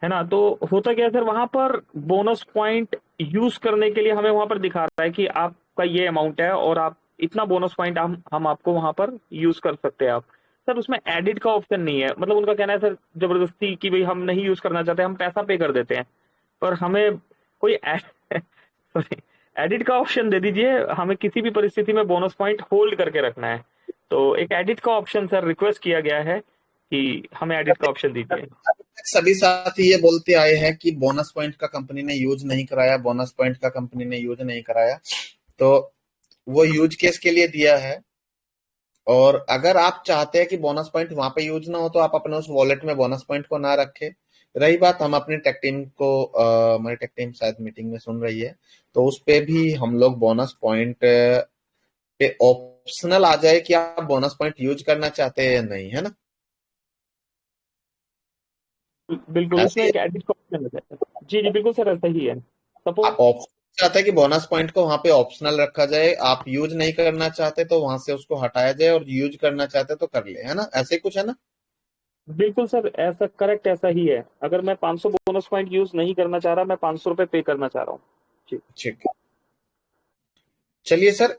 है ना, तो होता क्या है सर, वहां पर बोनस पॉइंट यूज करने के लिए हमें वहां पर दिखा रहा है कि आपका ये अमाउंट है और आप इतना बोनस पॉइंट हम आपको वहां पर यूज कर सकते हैं आप। सर उसमें एडिट का ऑप्शन नहीं है, मतलब उनका कहना है सर जबरदस्ती कि भाई हम नहीं यूज करना चाहते, हम पैसा पे कर देते हैं, पर हमें कोई सॉरी, एडिट का ऑप्शन दे दीजिए। हमें किसी भी परिस्थिति में बोनस पॉइंट होल्ड करके रखना है, तो एक एडिट का ऑप्शन सर रिक्वेस्ट किया गया है कि हमें एडिट का ऑप्शन दीजिए। सभी साथी ये बोलते आए हैं कि बोनस पॉइंट का कंपनी ने यूज नहीं कराया, बोनस पॉइंट का कंपनी ने यूज नहीं कराया। तो वो यूज केस के लिए दिया है। और अगर आप चाहते हैं कि बोनस पॉइंट वहां पे यूज ना हो तो आप अपने उस वॉलेट में बोनस पॉइंट को ना रखें। रही बात, हम अपनी टेक टीम को हमारी टेक टीम शायद मीटिंग में सुन रही है, तो उस पे भी हम लोग बोनस पॉइंट पे ऑप्शनल आ जाए कि आप बोनस पॉइंट यूज करना चाहते हैं या नहीं, है ना। बिल्कुल, उसमें ऐसे एक एडिट का ऑप्शन रहता है। जी जी बिल्कुल सर, ऐसा ही है। आप सपोज ऑप्शन चाहते हैं कि बोनस पॉइंट को वहां पे ऑप्शनल रखा जाए, आप यूज नहीं करना चाहते तो वहां से उसको हटाया जाए, और यूज करना चाहते तो कर ले, है ना, ऐसे कुछ है ना। बिल्कुल सर, ऐसा करेक्ट, ऐसा ही है। अगर मैं 500 बोनस पॉइंट यूज नहीं करना चाह रहा, मैं 500 रुपये पे करना चाह रहा हूँ। जी। ठीक है। चलिए सर,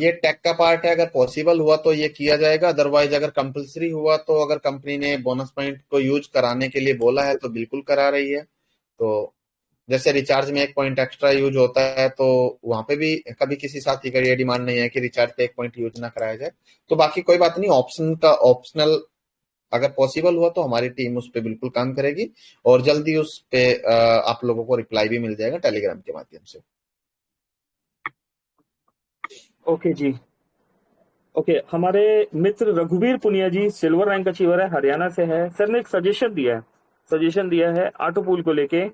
ये टेक का पार्ट है, अगर पॉसिबल हुआ तो ये किया जाएगा। अदरवाइज अगर कंपलसरी हुआ तो अगर कंपनी ने बोनस पॉइंट को यूज कराने के लिए बोला है तो बिल्कुल करा रही है। तो जैसे रिचार्ज में 1 पॉइंट एक्स्ट्रा यूज होता है, तो वहां पे भी कभी किसी साथी का ये डिमांड नहीं है कि रिचार्ज पे 1 पॉइंट यूज ना कराया जाए। तो बाकी कोई बात नहीं, ऑप्शन का ऑप्शनल अगर पॉसिबल हुआ तो हमारी टीम उस पर बिल्कुल काम करेगी। और जल्दी उस पे आप लोगों को रिप्लाई भी मिल जाएगा टेलीग्राम के माध्यम से। ओके जी। ओके, हमारे मित्र रघुवीर Punia G silver rank achiever है, हरियाणा से है। सर ने एक सजेशन दिया है ऑटो पूल को लेके।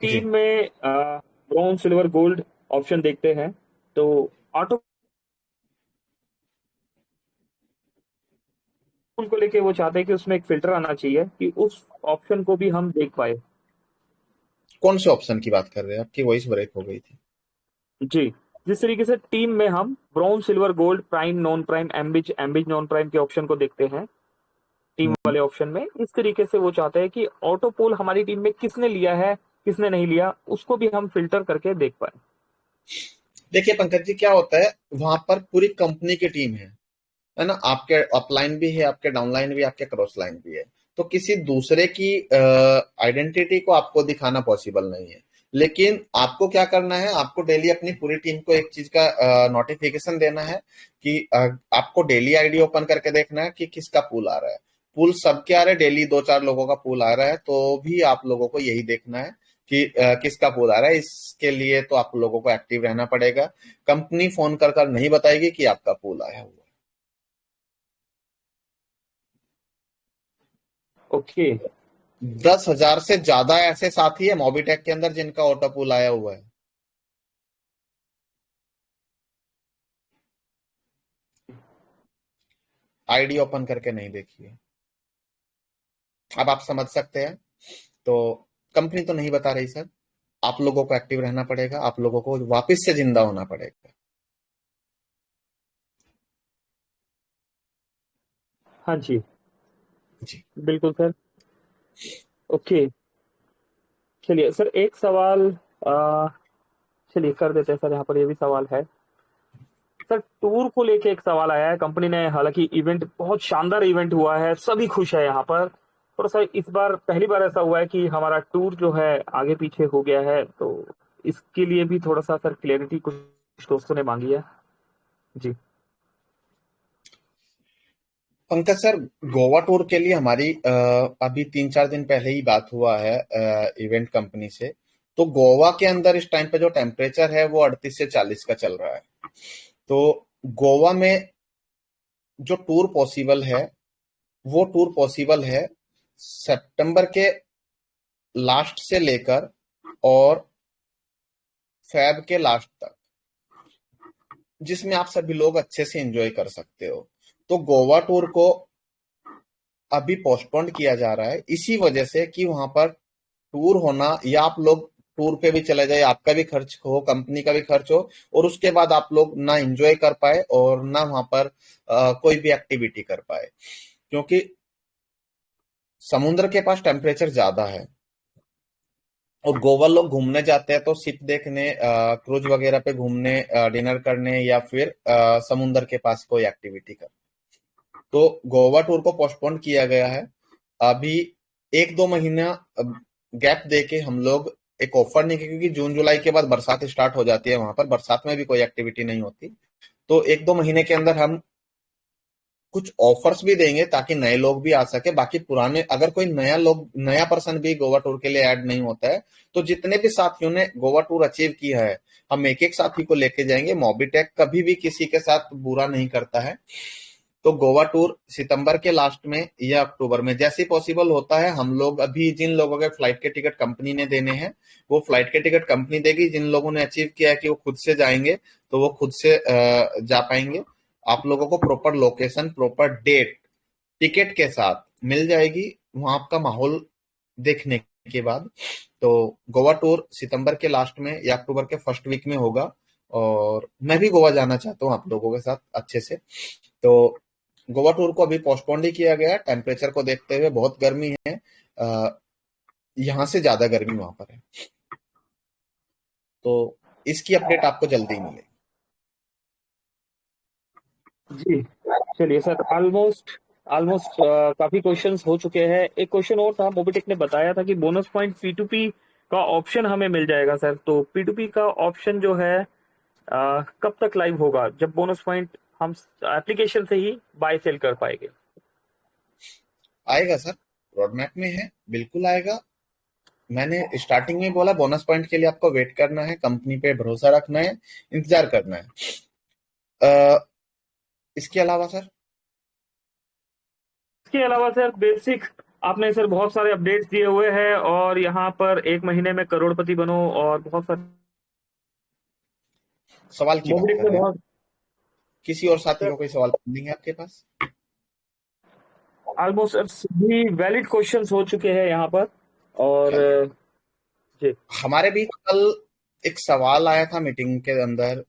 जी टीम में ब्रॉन्ज सिल्वर गोल्ड ऑप्शन देखते हैं, तो ऑटो पूल को लेके वो चाहते हैं कि उसमें एक फिल्टर आना चाहिए कि उस ऑप्शन को भी हम देख पाए। कौन से ऑप्शन की बात कर रहे हैं, आपकी वॉइस ब्रेक हो गई थी। जी, जिस तरीके से टीम में हम bronze silver gold prime non prime एम्बिज एम्बिज नॉन प्राइम के ऑप्शन को देखते हैं टीम हम्म। वाले ऑप्शन में, इस तरीके से वो चाहते हैं कि ऑटो पोल हमारी टीम में किसने लिया है, किसने नहीं लिया, उसको भी हम फिल्टर करके देख पाए। देखिए पंकज जी, क्या होता है, वहां पर पूरी कंपनी की टीम है ना। आपके अपलाइन भी है, आपके डाउनलाइन भी है, आपके क्रॉस लाइन भी है। तो किसी दूसरे की आइडेंटिटी को आपको दिखाना पॉसिबल नहीं है। लेकिन आपको क्या करना है, आपको डेली अपनी पूरी टीम को एक चीज का नोटिफिकेशन देना है कि आपको डेली आईडी ओपन करके देखना है कि किसका पूल आ रहा है। पूल सबके आ रहे हैं, डेली 2-4 लोगों का पूल आ रहा है, तो भी आप लोगों को यही देखना है कि किसका पूल आ रहा है। इसके लिए तो आप लोगों को एक्टिव रहना पड़ेगा। कंपनी फोन कर कर नहीं बताएगी कि आपका पूल आया हुआ है। ओके। 10,000 से ज्यादा ऐसे साथी है मोबिटेक के अंदर जिनका ऑटो पूल आया हुआ है। आईडी ओपन करके नहीं देखिए। अब आप समझ सकते हैं। तो कंपनी तो नहीं बता रही सर, आप लोगों को एक्टिव रहना पड़ेगा, आप लोगों को वापस से जिंदा होना पड़ेगा। हाँ जी, जी बिल्कुल सर। ओके, चलिए सर एक सवाल, अ, चलिए कर देते हैं सर, यहाँ पर ये भी सवाल है। सर टूर को लेके एक सवाल आया है कंपनी ने, हालांकि इवेंट बहुत शानदार इवेंट हुआ है, सभी खुश है यहाँ पर, पर सर इस बार पहली बार ऐसा हुआ है कि हमारा टूर जो है आगे पीछे हो गया है, तो इसके लिए भी थोड़ा सा सर क्लियरिटी कुछ दोस्तों ने मांगी है जी। पंकज सर, गोवा टूर के लिए हमारी अभी 3-4 दिन पहले ही बात हुआ है इवेंट कंपनी से। तो गोवा के अंदर इस टाइम पे जो टेम्परेचर है वो 38 से 40 का चल रहा है। तो गोवा में जो टूर पॉसिबल है वो टूर पॉसिबल है सितंबर के लास्ट से लेकर और फेब के लास्ट तक, जिसमें आप सभी लोग अच्छे से एंजॉय कर सकते हो। तो गोवा टूर को अभी पोस्टपोन किया जा रहा है इसी वजह से कि वहां पर टूर होना, या आप लोग टूर पे भी चले जाए, आपका भी खर्च हो, कंपनी का भी खर्च हो, और उसके बाद आप लोग ना एंजॉय कर पाए और ना वहां पर कोई भी एक्टिविटी कर पाए, क्योंकि समुद्र के पास टेम्परेचर ज्यादा है। और गोवा लोग घूमने जाते हैं तो शिप देखने, क्रूज वगैरह पे घूमने, डिनर करने, या फिर समुद्र के पास कोई एक्टिविटी कर। तो गोवा टूर को पोस्टपोन किया गया है अभी 1-2 महीना गैप देके। हम लोग एक ऑफर नहीं किया, क्योंकि जून जुलाई के बाद बरसात स्टार्ट हो जाती है, वहां पर बरसात में भी कोई एक्टिविटी नहीं होती। तो 1-2 महीने के अंदर हम कुछ ऑफर्स भी देंगे ताकि नए लोग भी आ सके। बाकी पुराने, अगर कोई नया पर्सन भी गोवा टूर के लिए ऐड नहीं होता है, तो जितने भी साथियों ने गोवा टूर अचीव किया है, हम एक एक साथी को लेके जाएंगे। मोबिटेक कभी भी किसी के साथ बुरा नहीं करता है। तो गोवा टूर सितंबर के लास्ट में या अक्टूबर में जैसे पॉसिबल होता है, हम लोग अभी जिन लोगों के फ्लाइट के टिकट कंपनी ने देने हैं वो फ्लाइट के टिकट कंपनी देगी। जिन लोगों ने अचीव किया है कि वो खुद से जाएंगे तो वो खुद से जा पाएंगे। आप लोगों को proper location, proper date, ticket के साथ मिल जाएगी वहां आपका माहौल देखने के बाद। तो गोवा टूर सितंबर के लास्ट में या अक्टूबर के फर्स्ट वीक में होगा, और मैं भी गोवा जाना चाहता हूँ आप लोगों के साथ अच्छे से। तो गोवा टूर को अभी पोस्टपोन ही किया गया है, टेम्परेचर को देखते हुए। बहुत गर्मी है, यहाँ से ज्यादा गर्मी वहां पर है। तो इसकी अपडेट आपको जल्दी ही मिलेगी। जी चलिए सर, ऑलमोस्ट ऑलमोस्ट काफी क्वेश्चंस हो चुके हैं। एक क्वेश्चन और था, मोबिटेक ने बताया था कि बोनस पॉइंट P2P का ऑप्शन हमें मिल जाएगा सर, तो P2P का ऑप्शन जो है कब तक लाइव होगा, जब बोनस पॉइंट हम एप्लीकेशन से ही बाय सेल कर पाएंगे? आएगा सर, रोडमैप में है, बिल्कुल आएगा। मैंने स्टार्टिंग में बोला, बोनस पॉइंट के लिए आपको वेट करना है, कंपनी पे भरोसा रखना है, इंतजार करना है। इसके अलावा सर, इसके अलावा सर बेसिक आपने सर बहुत सारे अपडेट्स दिए हुए हैं, और यहाँ पर 1 महीने में करोड़पति बनो और बहुत सारे सवाल की बात मोबिटेक कर ने रहे हैं, बहुत किसी और साथी सर को कोई सवाल पेंडिंग है आपके पास? ऑलमोस्ट सभी वैलिड क्वेश्चंस हो चुके हैं यहाँ पर। और चलिए, जी हमारे बीच कल एक सवाल आया था मीटिंग के अंदर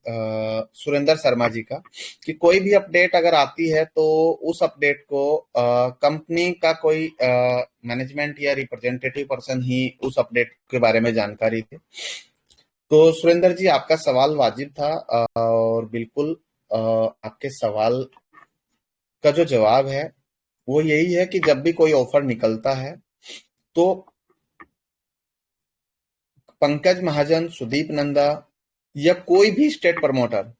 सुरेंद्र शर्मा जी का, कि कोई भी अपडेट अगर आती है तो उस अपडेट को कंपनी का कोई मैनेजमेंट या रिप्रेजेंटेटिव पर्सन ही उस अपडेट के बारे में जानकारी दे। तो सुरेंद्र जी, आपका सवाल वाजिब था, और बिल्कुल आपके सवाल का जो जवाब है वो यही है कि जब भी कोई ऑफर निकलता है तो पंकज महाजन, सुदीप नंदा या कोई भी स्टेट प्रमोटर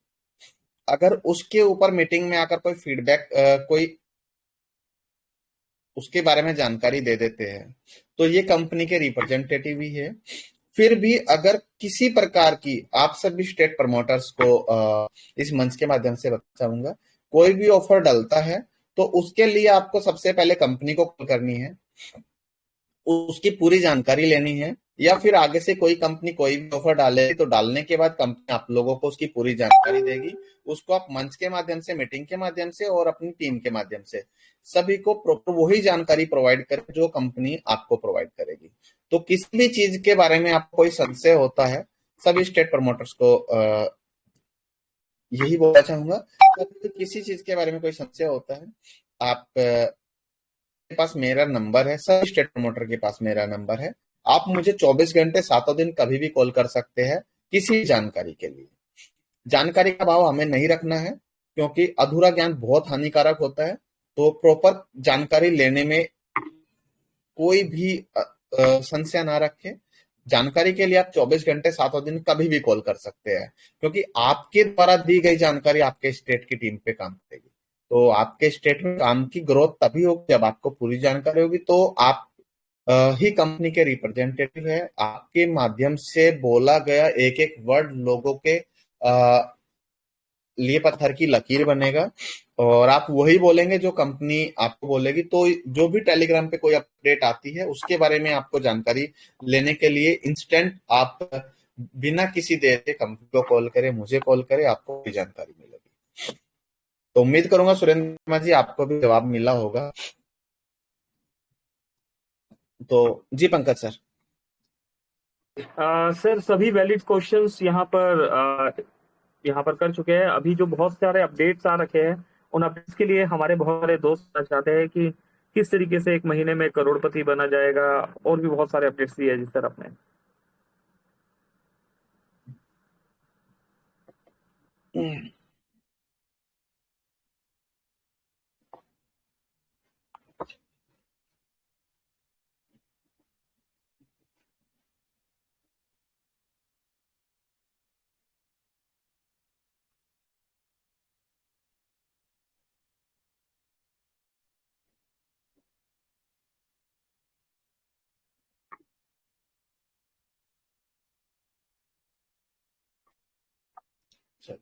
अगर उसके ऊपर मीटिंग में आकर कोई फीडबैक, कोई उसके बारे में जानकारी दे देते हैं, तो ये कंपनी के रिप्रेजेंटेटिव ही है। फिर भी अगर किसी प्रकार की, आप सभी स्टेट प्रमोटर्स को इस मंच के माध्यम से बताऊंगा, कोई भी ऑफर डलता है तो उसके लिए आपको सबसे पहले कंपनी को कॉल करनी है, उसकी पूरी जानकारी लेनी है, या फिर आगे से कोई कंपनी कोई भी ऑफर डालेगी तो डालने के बाद कंपनी आप लोगों को उसकी पूरी जानकारी देगी। उसको आप मंच के माध्यम से, मीटिंग के माध्यम से और अपनी टीम के माध्यम से सभी को प्रॉपर वही जानकारी प्रोवाइड करें जो कंपनी आपको प्रोवाइड करेगी। तो किसी भी चीज के बारे में आपको कोई संशय होता है, सभी स्टेट प्रमोटर्स को यही बोलना चाहूंगा, तो किसी चीज के बारे में कोई संशय होता है, आप के पास मेरा नंबर है, सभी स्टेट प्रमोटर के पास मेरा नंबर है। आप मुझे 24 घंटे 7 दिन कभी भी कॉल कर सकते हैं किसी जानकारी के लिए। जानकारी का भाव हमें नहीं रखना है, क्योंकि अधूरा ज्ञान बहुत हानिकारक होता है। तो प्रॉपर जानकारी लेने में कोई भी संशय ना रखें। जानकारी के लिए आप 24 घंटे 7 दिन कभी भी कॉल कर सकते हैं, क्योंकि आपके द्वारा दी गई जानकारी आपके स्टेट की टीम पे काम करेगी। तो आपके स्टेट में काम की ग्रोथ तभी होगी जब आपको पूरी जानकारी होगी। तो आप ही कंपनी के रिप्रेजेंटेटिव है। आपके माध्यम से बोला गया एक एक वर्ड लोगों के लिए पत्थर की लकीर बनेगा, और आप वही बोलेंगे जो कंपनी आपको बोलेगी। तो जो भी टेलीग्राम पे कोई अपडेट आती है उसके बारे में आपको जानकारी लेने के लिए इंस्टेंट आप बिना किसी देर के कंपनी को कॉल करें, मुझे कॉल करें, आपको भी जानकारी मिलेगी। तो उम्मीद करूंगा सुरेंद्र शर्मा जी आपको भी जवाब मिला होगा। तो जी पंकज सर। सर सभी वैलिड क्वेश्चंस यहाँ पर कर चुके हैं। अभी जो बहुत सारे अपडेट्स आ रखे हैं, उन अपडेट्स के लिए हमारे बहुत सारे दोस्त जानना चाहते हैं कि किस तरीके से एक महीने में करोड़पति बना जाएगा, और भी बहुत सारे अपडेट्स दिए हैं जी सर आपने। चलिए,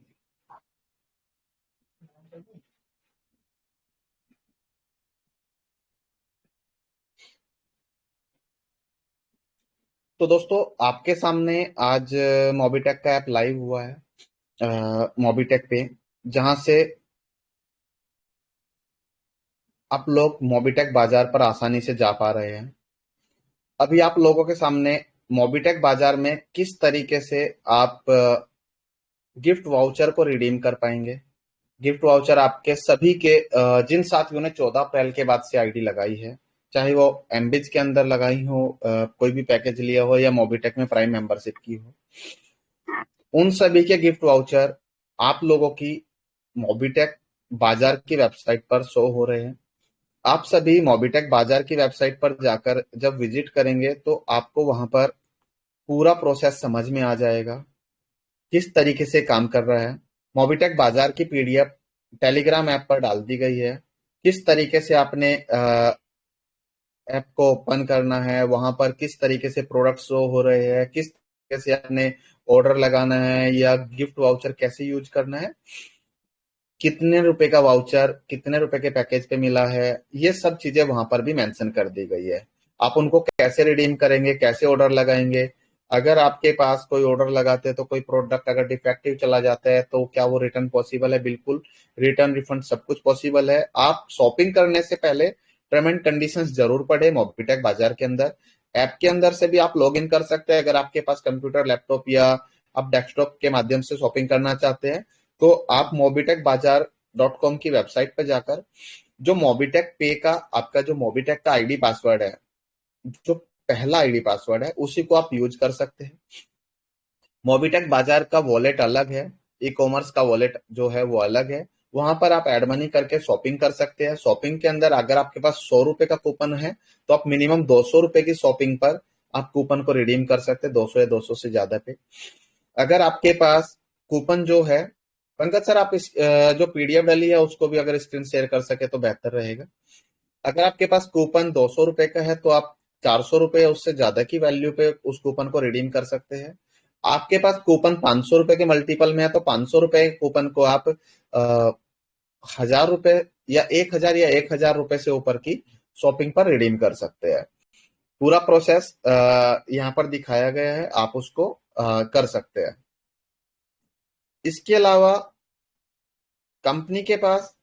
तो दोस्तों आपके सामने आज मोबिटेक का ऐप लाइव हुआ है, मोबिटेक पे, जहां से आप लोग मोबिटेक बाजार पर आसानी से जा पा रहे हैं। अभी आप लोगों के सामने मोबिटेक बाजार में किस तरीके से आप गिफ्ट वाउचर को रिडीम कर पाएंगे। गिफ्ट वाउचर आपके सभी के जिन साथियों ने 14 अप्रैल के बाद से आईडी लगाई है, चाहे वो एमबीज के अंदर लगाई हो, कोई भी पैकेज लिया हो, या मोबिटेक में प्राइम मेंबरशिप की हो, उन सभी के गिफ्ट वाउचर आप लोगों की मोबिटेक बाजार की वेबसाइट पर शो हो रहे हैं। आप सभी मोबिटेक बाजार की वेबसाइट पर जाकर जब विजिट करेंगे तो आपको वहां पर पूरा प्रोसेस समझ में आ जाएगा, किस तरीके से काम कर रहा है। मोबिटेक बाजार की पीडीएफ टेलीग्राम ऐप पर डाल दी गई है। किस तरीके से आपने ऐप को ओपन करना है, वहां पर किस तरीके से प्रोडक्ट शो हो रहे हैं, किस तरीके से आपने ऑर्डर लगाना है, या गिफ्ट वाउचर कैसे यूज करना है, कितने रुपए का वाउचर कितने रुपए के पैकेज पे मिला है, ये सब चीजें वहां पर भी मेंशन कर दी गई है। आप उनको कैसे रिडीम करेंगे, कैसे ऑर्डर लगाएंगे, अगर आपके पास कोई ऑर्डर लगाते हैं तो कोई प्रोडक्ट अगर डिफेक्टिव चला जाता है तो क्या वो रिटर्न पॉसिबल है। बिल्कुल, रिटर्न रिफंड सब कुछ पॉसिबल है। आप शॉपिंग करने से पहले टर्म एंड कंडीशंस जरूर पढ़े। मोबिटेक बाजार के अंदर ऐप के अंदर से भी आप लॉग इन कर सकते हैं। अगर आपके पास कंप्यूटर, लैपटॉप, या आप डेस्कटॉप के माध्यम से शॉपिंग करना चाहते हैं तो आप मोबिटेक बाजार .com की वेबसाइट पर जाकर जो मोबिटेक पे का आपका जो मोबिटेक का आईडी पासवर्ड है, जो पहला आईडी पासवर्ड है, उसी को आप यूज कर सकते हैं। मोबिटेक बाजार का वॉलेट अलग है, ई कॉमर्स का वॉलेट जो है वो अलग है। वहां पर आप एड मनी करके शॉपिंग कर सकते हैं। शॉपिंग के अंदर अगर आपके पास 100 रुपए का कूपन है तो आप मिनिमम 200 रुपए की शॉपिंग पर आप कूपन को रिडीम कर सकते हैं, 200 या 200 से ज्यादा पे। अगर आपके पास कूपन जो है, पंकज सर आप इस जो पीडीएफ डाली है उसको भी अगर स्क्रीन शेयर कर सके तो बेहतर रहेगा। अगर आपके पास कूपन 200 रुपए का है तो आप 400 रुपए या उससे ज्यादा की वैल्यू पे उस कूपन को रिडीम कर सकते हैं। आपके पास कूपन 500 रुपए के मल्टीपल में है तो 500 रुपए कूपन को आप 1000 रुपए या 1000 या 1000 रुपए से ऊपर की शॉपिंग पर रिडीम कर सकते हैं। पूरा प्रोसेस यहाँ पर दिखाया गया है, आप उसको कर सकते हैं। इसके अलावा कंपनी के पास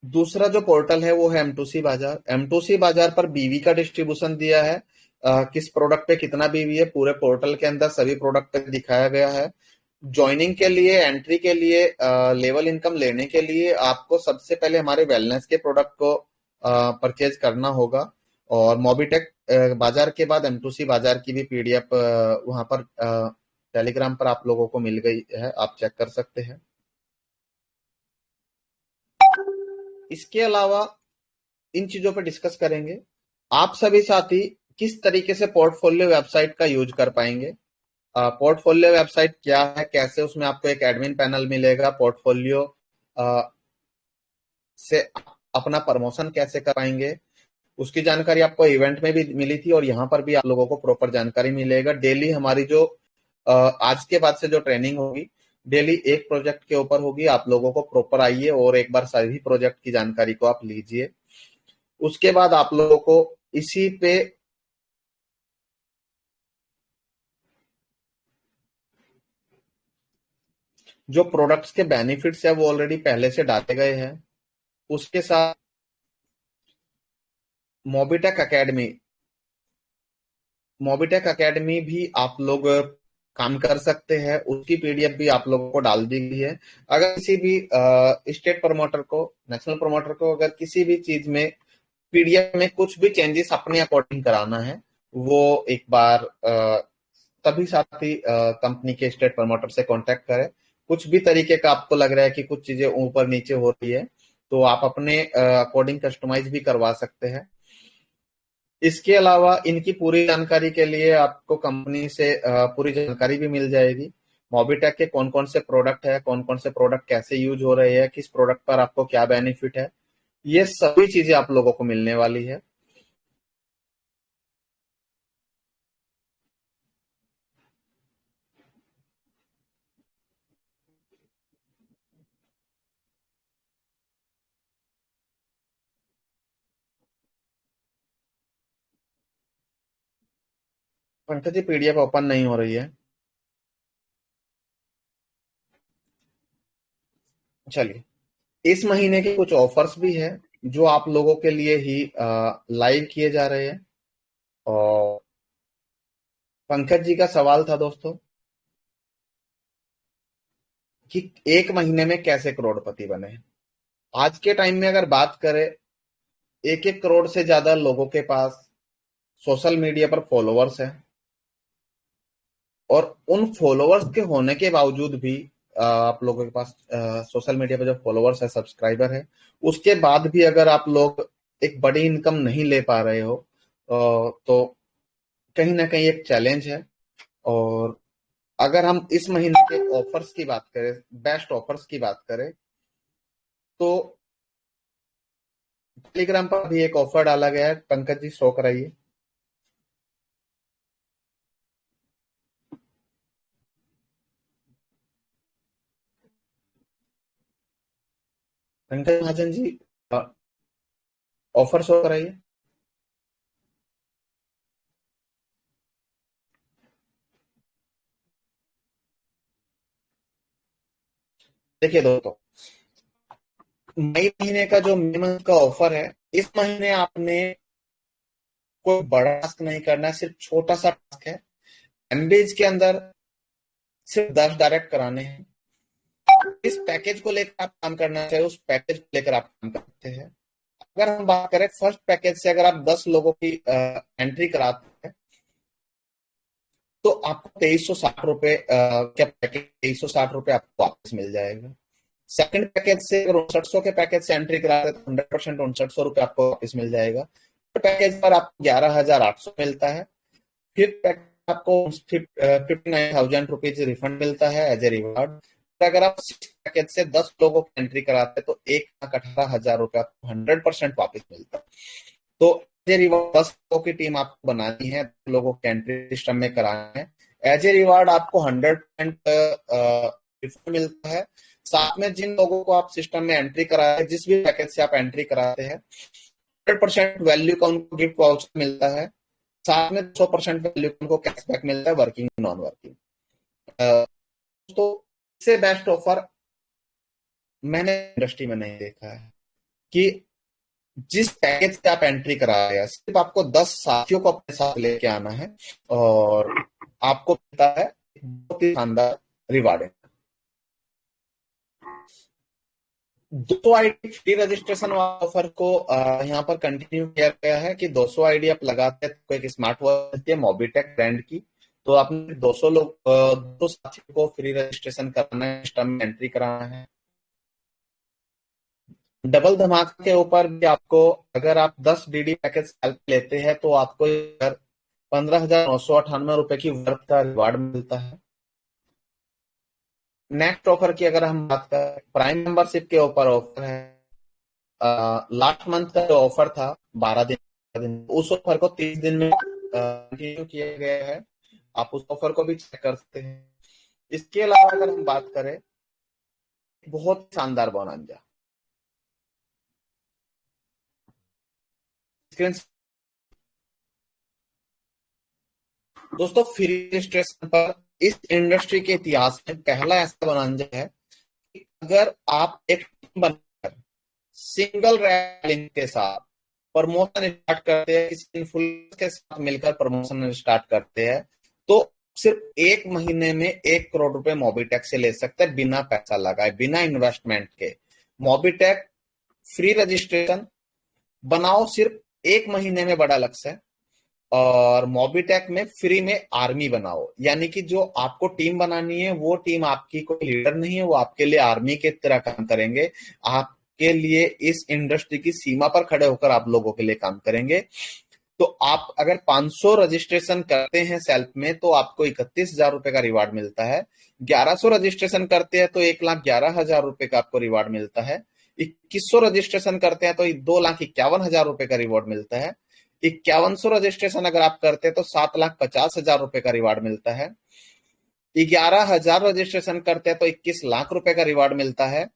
दूसरा जो पोर्टल है वो है M2C बाजार। M2C बाजार पर बीवी का डिस्ट्रीब्यूशन दिया है, किस प्रोडक्ट पे कितना बीवी है पूरे पोर्टल के अंदर सभी प्रोडक्ट पे दिखाया गया है। ज्वाइनिंग के लिए, एंट्री के लिए, लेवल इनकम लेने के लिए आपको सबसे पहले हमारे वेलनेस के प्रोडक्ट को परचेज करना होगा। और मोबिटेक बाजार के बाद M2C बाजार की भी पीडीएफ वहां पर टेलीग्राम पर आप लोगों को मिल गई है, आप चेक कर सकते हैं। इसके अलावा इन चीजों पर डिस्कस करेंगे। आप सभी साथी किस तरीके से पोर्टफोलियो वेबसाइट का यूज कर पाएंगे। पोर्टफोलियो वेबसाइट क्या है, कैसे उसमें आपको एक एडमिन पैनल मिलेगा, पोर्टफोलियो से अपना प्रमोशन कैसे कर पाएंगे, उसकी जानकारी आपको इवेंट में भी मिली थी और यहाँ पर भी आप लोगों को प्रॉपर जानकारी मिलेगा। डेली हमारी जो आज के बाद से जो ट्रेनिंग होगी, डेली एक प्रोजेक्ट के ऊपर होगी। आप लोगों को प्रॉपर आइए और एक बार सभी प्रोजेक्ट की जानकारी को आप लीजिए। उसके बाद आप लोगों को इसी पे जो प्रोडक्ट्स के बेनिफिट्स है वो ऑलरेडी पहले से डाले गए हैं। उसके साथ मोबिटेक एकेडमी भी आप लोग काम कर सकते हैं। उसकी पीडीएफ भी आप लोगों को डाल दी गई है। अगर किसी भी स्टेट प्रमोटर को, नेशनल प्रमोटर को अगर किसी भी चीज में पीडीएफ में कुछ भी चेंजेस अपने अकॉर्डिंग कराना है, वो एक बार तभी साथी कंपनी के स्टेट प्रमोटर से कांटेक्ट करें। कुछ भी तरीके का आपको लग रहा है कि कुछ चीजें ऊपर नीचे हो रही है, तो आप अपने अकॉर्डिंग कस्टमाइज भी करवा सकते हैं। इसके अलावा इनकी पूरी जानकारी के लिए आपको कंपनी से पूरी जानकारी भी मिल जाएगी। मोबिटेक के कौन कौन से प्रोडक्ट है, कौन कौन से प्रोडक्ट कैसे यूज हो रहे हैं, किस प्रोडक्ट पर आपको क्या बेनिफिट है, ये सभी चीजें आप लोगों को मिलने वाली है। पंकज जी, पीडीएफ ओपन नहीं हो रही है। चलिए, इस महीने के कुछ ऑफर्स भी है जो आप लोगों के लिए ही लाइव किए जा रहे हैं। और पंकज जी का सवाल था दोस्तों कि एक महीने में कैसे करोड़पति बने। आज के टाइम में अगर बात करें, 1-1 करोड़ से ज्यादा लोगों के पास सोशल मीडिया पर फॉलोअर्स है, और उन फॉलोअर्स के होने के बावजूद भी आप लोगों के पास सोशल मीडिया पर जो फॉलोअर्स है, सब्सक्राइबर है, उसके बाद भी अगर आप लोग एक बड़ी इनकम नहीं ले पा रहे हो, तो कहीं ना कहीं एक चैलेंज है। और अगर हम इस महीने के ऑफर्स की बात करें, बेस्ट ऑफर्स की बात करें, तो टेलीग्राम पर भी एक ऑफर डाला गया है। पंकज जी, शो कराइए। पंकज महाजन जी, ऑफर शो कराइए। देखिए दोस्तों, मई महीने का जो मई मंथ का ऑफर है, इस महीने आपने कोई बड़ा टास्क नहीं करना है, सिर्फ छोटा सा टास्क है। एमबीज के अंदर सिर्फ 10 डायरेक्ट कराने हैं। इस पैकेज को लेकर आप काम करना चाहिए, उस पैकेज को लेकर आप काम करते हैं। अगर हम बात करें फर्स्ट पैकेज से, अगर आप 10 लोगों की एंट्री कराते हैं, तो आपको 2360 रुपए क्या पैकेज, 2360 रुपए आपको वापस मिल जाएगा। सेकंड पैकेज से अगर 5900 के पैकेज से एंट्री कराते हैं तो 100% 5900 रुपए आपको वापस मिल जाएगा। पैकेज पर आपको 11800 मिलता है। फिर पैकेज आपको 59,000 रुपीज रिफंड मिलता है एज ए रिवार्ड। अगर आप पैकेज से 10 लोगों की एंट्री कराते हैं तो 1,18,000 रुपए आपको 100% वापस मिलता है। तो एज ए रिवार्ड 10 लोगों की टीम आपको बनानी है, लोगों के एंट्री सिस्टम में कराना है। एज ए रिवार्ड आपको 100% रिफंड मिलता है। साथ में जिन लोगों को आप सिस्टम में एंट्री कराए, जिस भी पैकेज से आप एंट्री कराते हैं, 100% वैल्यू का उनको गिफ्ट वाउचर मिलता है। साथ में 100% वैल्यू का उनको कैशबैक मिलता है, वर्किंग नॉन वर्किंग। तो इससे बेस्ट ऑफर मैंने इंडस्ट्री में नहीं देखा है कि जिस पैकेज से आप एंट्री करा रहे हैं, सिर्फ आपको 10 साथियों को अपने साथ लेके आना है और आपको मिलता है बहुत ही शानदार reward. 200 ID free registration offer को यहाँ पर कंटिन्यू किया गया है कि 200 आईडी आप लगाते हैं तो एक स्मार्ट वॉच मिलती है मोबिटेक ब्रांड की। तो आपने 200 लोग 2 साथियों को फ्री रजिस्ट्रेशन कराना है, सिस्टम में एंट्री कराना है। डबल धमाका के ऊपर भी आपको, अगर आप 10 डीडी पैकेज लेते हैं तो आपको 15,998 रुपए की वर्थ का रिवार्ड मिलता है। नेक्स्ट ऑफर की अगर हम बात करें, प्राइम मेंबरशिप के ऊपर ऑफर है। लास्ट मंथ का जो ऑफर था 12 दिन, उस ऑफर को 30 दिन में कंटिन्यू किया गया है। आप उस ऑफर को भी चेक कर सकते हैं। इसके अलावा अगर हम बात करें, बहुत शानदार बोनंजा स्क्रीन। दोस्तों, फ्री रजिस्ट्रेशन पर इस इंडस्ट्री के इतिहास में पहला ऐसा बोनंजा है कि अगर आप एक टीम बनकर सिंगल रैंक के साथ प्रमोशन स्टार्ट करते हैं, किसी इन्फ्लुएंसर के साथ मिलकर प्रमोशन स्टार्ट करते हैं, तो सिर्फ 1 महीने में 1 करोड़ रुपए मोबिटेक से ले सकते हैं, बिना पैसा लगाए, बिना इन्वेस्टमेंट के। मोबिटेक फ्री रजिस्ट्रेशन बनाओ, सिर्फ 1 महीने में बड़ा लक्ष्य है। और मोबिटेक में फ्री में आर्मी बनाओ, यानी कि जो आपको टीम बनानी है वो टीम आपकी कोई लीडर नहीं है, वो आपके लिए आर्मी की तरह काम करेंगे। आपके लिए इस इंडस्ट्री की सीमा पर खड़े होकर आप लोगों के लिए काम करेंगे। तो आप अगर 500 रजिस्ट्रेशन करते हैं सेल्फ में तो आपको 31,000 रुपए का रिवार्ड मिलता है। 1100 रजिस्ट्रेशन करते हैं तो 1,11,000 रुपए का आपको रिवार्ड मिलता है। 2100 रजिस्ट्रेशन करते हैं तो 2,51,000 रुपए का रिवार्ड मिलता है। 5100 रजिस्ट्रेशन अगर आप करते हैं तो 7,50,000 रुपए का रिवार्ड मिलता है। 11,000 रजिस्ट्रेशन करते हैं तो 21 लाख रुपए का रिवार्ड मिलता है।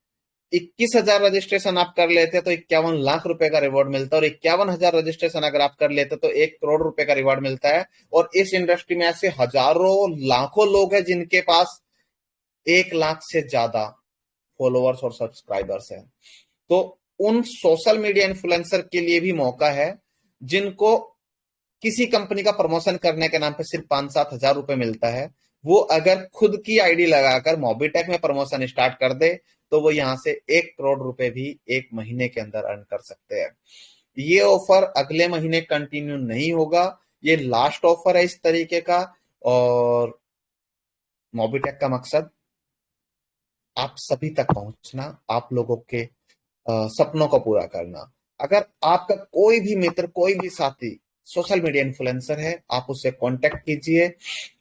21,000 रजिस्ट्रेशन आप कर लेते हैं तो 51 लाख रुपए का रिवॉर्ड मिलता है। और 51,000 रजिस्ट्रेशन अगर आप कर लेते हैं तो 1 करोड़ रुपए का रिवॉर्ड मिलता है। और इस इंडस्ट्री में ऐसे हजारों लाखों लोग हैं जिनके पास 1 लाख से ज्यादा फॉलोअर्स और सब्सक्राइबर्स हैं। तो उन सोशल मीडिया इन्फ्लुएंसर के लिए भी मौका है जिनको किसी कंपनी का प्रमोशन करने के नाम पे सिर्फ 5-7 हजार रुपए मिलता है। वो अगर खुद की आईडी लगाकर मोबिटेक में प्रमोशन स्टार्ट कर दे तो वो यहां से 1 करोड़ रुपए भी 1 महीने के अंदर अर्न कर सकते हैं। ये ऑफर अगले महीने कंटिन्यू नहीं होगा, ये लास्ट ऑफर है इस तरीके का। और मोबिटेक का मकसद आप सभी तक पहुंचना, आप लोगों के सपनों को पूरा करना। अगर आपका कोई भी मित्र, कोई भी साथी सोशल मीडिया इन्फ्लुएंसर है, आप उससे कांटेक्ट कीजिए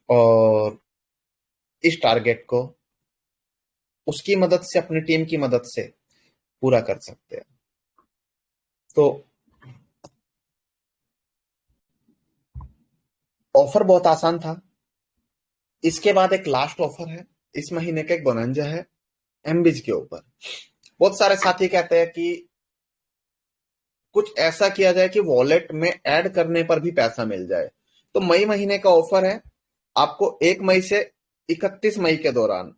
और इस टारगेट को उसकी मदद से, अपनी टीम की मदद से पूरा कर सकते हैं। तो ऑफर बहुत आसान था। इसके बाद एक लास्ट ऑफर है, इस महीने का एक बोनंजा है एमबीज के ऊपर। बहुत सारे साथी कहते हैं कि कुछ ऐसा किया जाए कि वॉलेट में ऐड करने पर भी पैसा मिल जाए। तो मई महीने का ऑफर है, आपको 1 मई से 31 मई के दौरान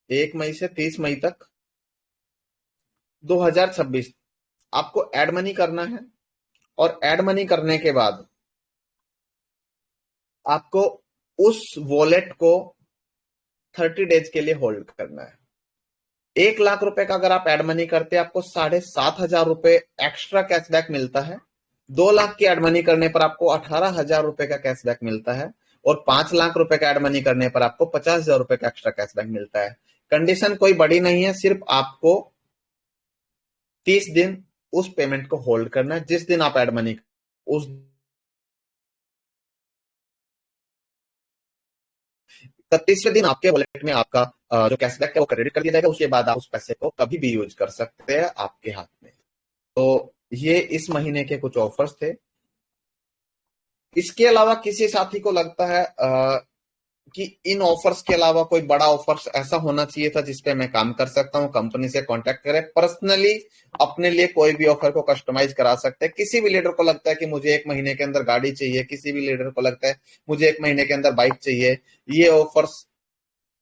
एक मई से 30 मई तक 2026 आपको एड मनी करना है। और एड मनी करने के बाद आपको उस वॉलेट को 30 डेज के लिए होल्ड करना है। 1 लाख रुपए का अगर आप एड मनी करते हैं आपको 7,500 रुपए एक्स्ट्रा कैशबैक मिलता है। 2 लाख की एड मनी करने पर आपको 18,000 रुपए का कैशबैक मिलता है। और 5 लाख रुपए का एड मनी करने पर आपको 50,000 रुपए का एक्स्ट्रा कैशबैक मिलता है। कंडीशन कोई बड़ी नहीं है, सिर्फ आपको 30 दिन उस पेमेंट को होल्ड करना है। जिस दिन आप एड मनी उस 31वें दिन आपके वॉलेट में आपका जो कैशबैक है वो क्रेडिट कर दिया जाएगा। उसके बाद आप उस पैसे को कभी भी यूज कर सकते हैं आपके हाथ में। तो ये इस महीने के कुछ ऑफर्स थे। इसके अलावा किसी साथी को लगता है कि इन ऑफर्स के अलावा कोई बड़ा ऑफर्स ऐसा होना चाहिए था जिसपे मैं काम कर सकता हूं, कंपनी से कांटेक्ट करें, पर्सनली अपने लिए कोई भी ऑफर को कस्टमाइज करा सकते हैं। किसी भी लीडर को लगता है कि मुझे 1 महीने के अंदर गाड़ी चाहिए, किसी भी लीडर को लगता है मुझे 1 महीने के अंदर बाइक चाहिए, ये ऑफर्स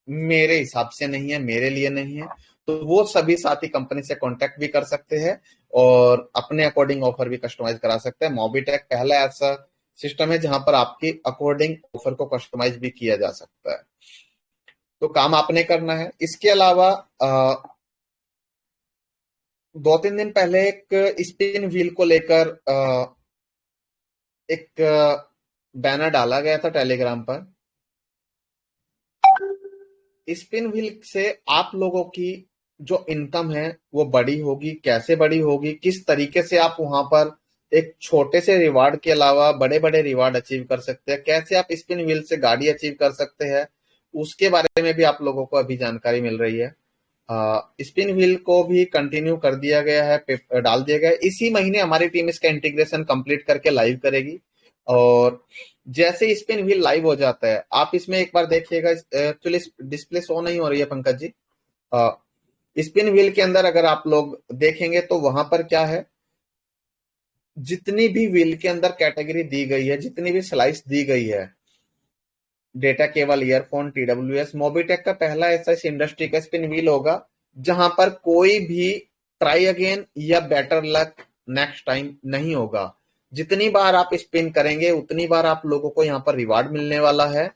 मेरे हिसाब से नहीं है, मेरे लिए नहीं है। तो वो सभी साथी कंपनी से कांटेक्ट भी कर सकते हैं और अपने अकॉर्डिंग ऑफर भी कस्टमाइज करा सकते हैं। मोबिटेक पहला ऐसा सिस्टम है जहां पर आपकी अकॉर्डिंग ऑफर को कस्टमाइज भी किया जा सकता है। तो काम आपने करना है। इसके अलावा 2-3 दिन पहले एक स्पिन व्हील को लेकर एक बैनर डाला गया था टेलीग्राम पर। स्पिन व्हील से आप लोगों की जो इनकम है वो बड़ी होगी। कैसे बड़ी होगी, किस तरीके से आप वहां पर एक छोटे से रिवार्ड के अलावा बड़े बड़े रिवार्ड अचीव कर सकते हैं, कैसे आप स्पिन व्हील से गाड़ी अचीव कर सकते हैं, उसके बारे में भी आप लोगों को अभी जानकारी मिल रही है। स्पिन व्हील को भी कंटिन्यू कर दिया गया है, डाल दिया गया है। इसी महीने हमारी टीम इसका इंटीग्रेशन कंप्लीट करके लाइव करेगी। और जैसे स्पिन व्हील लाइव हो जाता है, आप इसमें एक बार देखिएगा। एक्चुअली डिस्प्ले शो नहीं हो रही है पंकज जी। स्पिन व्हील के अंदर अगर आप लोग देखेंगे तो वहां पर क्या है, जितनी भी व्हील के अंदर कैटेगरी दी गई है, जितनी भी स्लाइस दी गई है, data cable, earphone, TWS, Mobitech का पहला ऐसा इस इंडस्ट्री का स्पिन व्हील होगा जहां पर कोई भी ट्राई अगेन या बेटर लक नेक्स्ट टाइम नहीं होगा। जितनी बार आप स्पिन करेंगे उतनी बार आप लोगों को यहाँ पर रिवार्ड मिलने वाला है।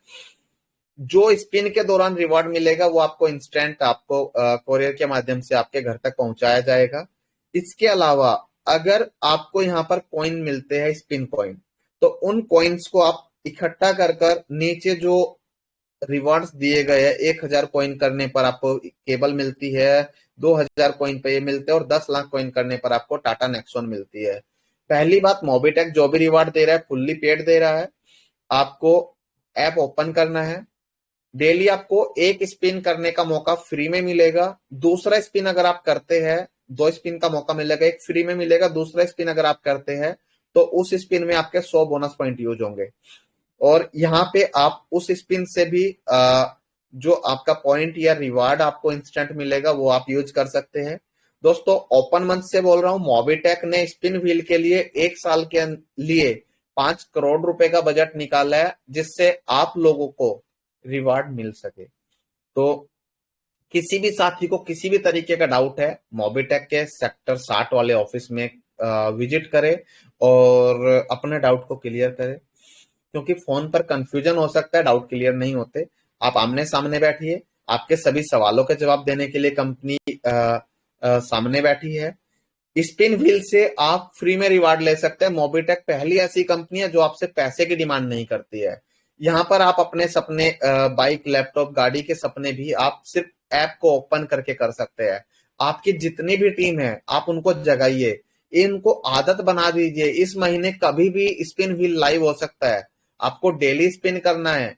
जो स्पिन के दौरान रिवार्ड मिलेगा वो आपको इंस्टेंट आपको कोरियर के माध्यम से आपके घर तक पहुंचाया जाएगा। इसके अलावा अगर आपको यहाँ पर कॉइन मिलते हैं, स्पिन कॉइन, तो उन कॉइन्स को आप इकट्ठा कर कर नीचे जो रिवार्ड्स दिए गए हैं, 1,000 कॉइन करने पर आपको केबल मिलती है, 2,000 कॉइन पे ये मिलते हैं, और 10 लाख कॉइन करने पर आपको टाटा नेक्सॉन मिलती है। पहली बात, मोबिटेक जो भी रिवार्ड दे रहा है फुल्ली पेड दे रहा है। आपको ऐप ओपन करना है, डेली आपको एक स्पिन करने का मौका फ्री में मिलेगा। दूसरा स्पिन अगर आप करते हैं, 2 स्पिन का मौका मिलेगा, एक फ्री में मिलेगा। दूसरा स्पिन अगर आप करते हैं तो उस स्पिन में आपके 100 बोनस पॉइंट यूज होंगे। और यहाँ पे आप उस स्पिन से भी जो आपका पॉइंट या रिवार्ड आपको इंस्टेंट मिलेगा वो आप यूज कर सकते हैं। दोस्तों, ओपन मंच से बोल रहा हूं, मोबिटेक ने स्पिन व्हील के लिए 1 साल के लिए 5 करोड़ रुपए का बजट निकाला है, जिससे आप लोगों को रिवार्ड मिल सके। तो किसी भी साथी को किसी भी तरीके का डाउट है, मोबिटेक के सेक्टर 60 वाले ऑफिस में विजिट करे और अपने डाउट को क्लियर करे। क्योंकि फोन पर कंफ्यूजन हो सकता है, डाउट क्लियर नहीं होते। आप आमने सामने बैठिए, आपके सभी सवालों के जवाब देने के लिए कंपनी सामने बैठी है। स्पिन व्हील से आप फ्री में रिवार्ड ले सकते हैं। मोबिटेक पहली ऐसी कंपनी है जो आपसे पैसे की डिमांड नहीं करती है। यहाँ पर आप अपने सपने, बाइक, लैपटॉप, गाड़ी के सपने भी आप सिर्फ ऐप को ओपन करके कर सकते हैं। आपकी जितनी भी टीम है आप उनको जगाइए, इनको आदत बना दीजिए। इस महीने कभी भी स्पिन व्हील लाइव हो सकता है। आपको डेली स्पिन करना है,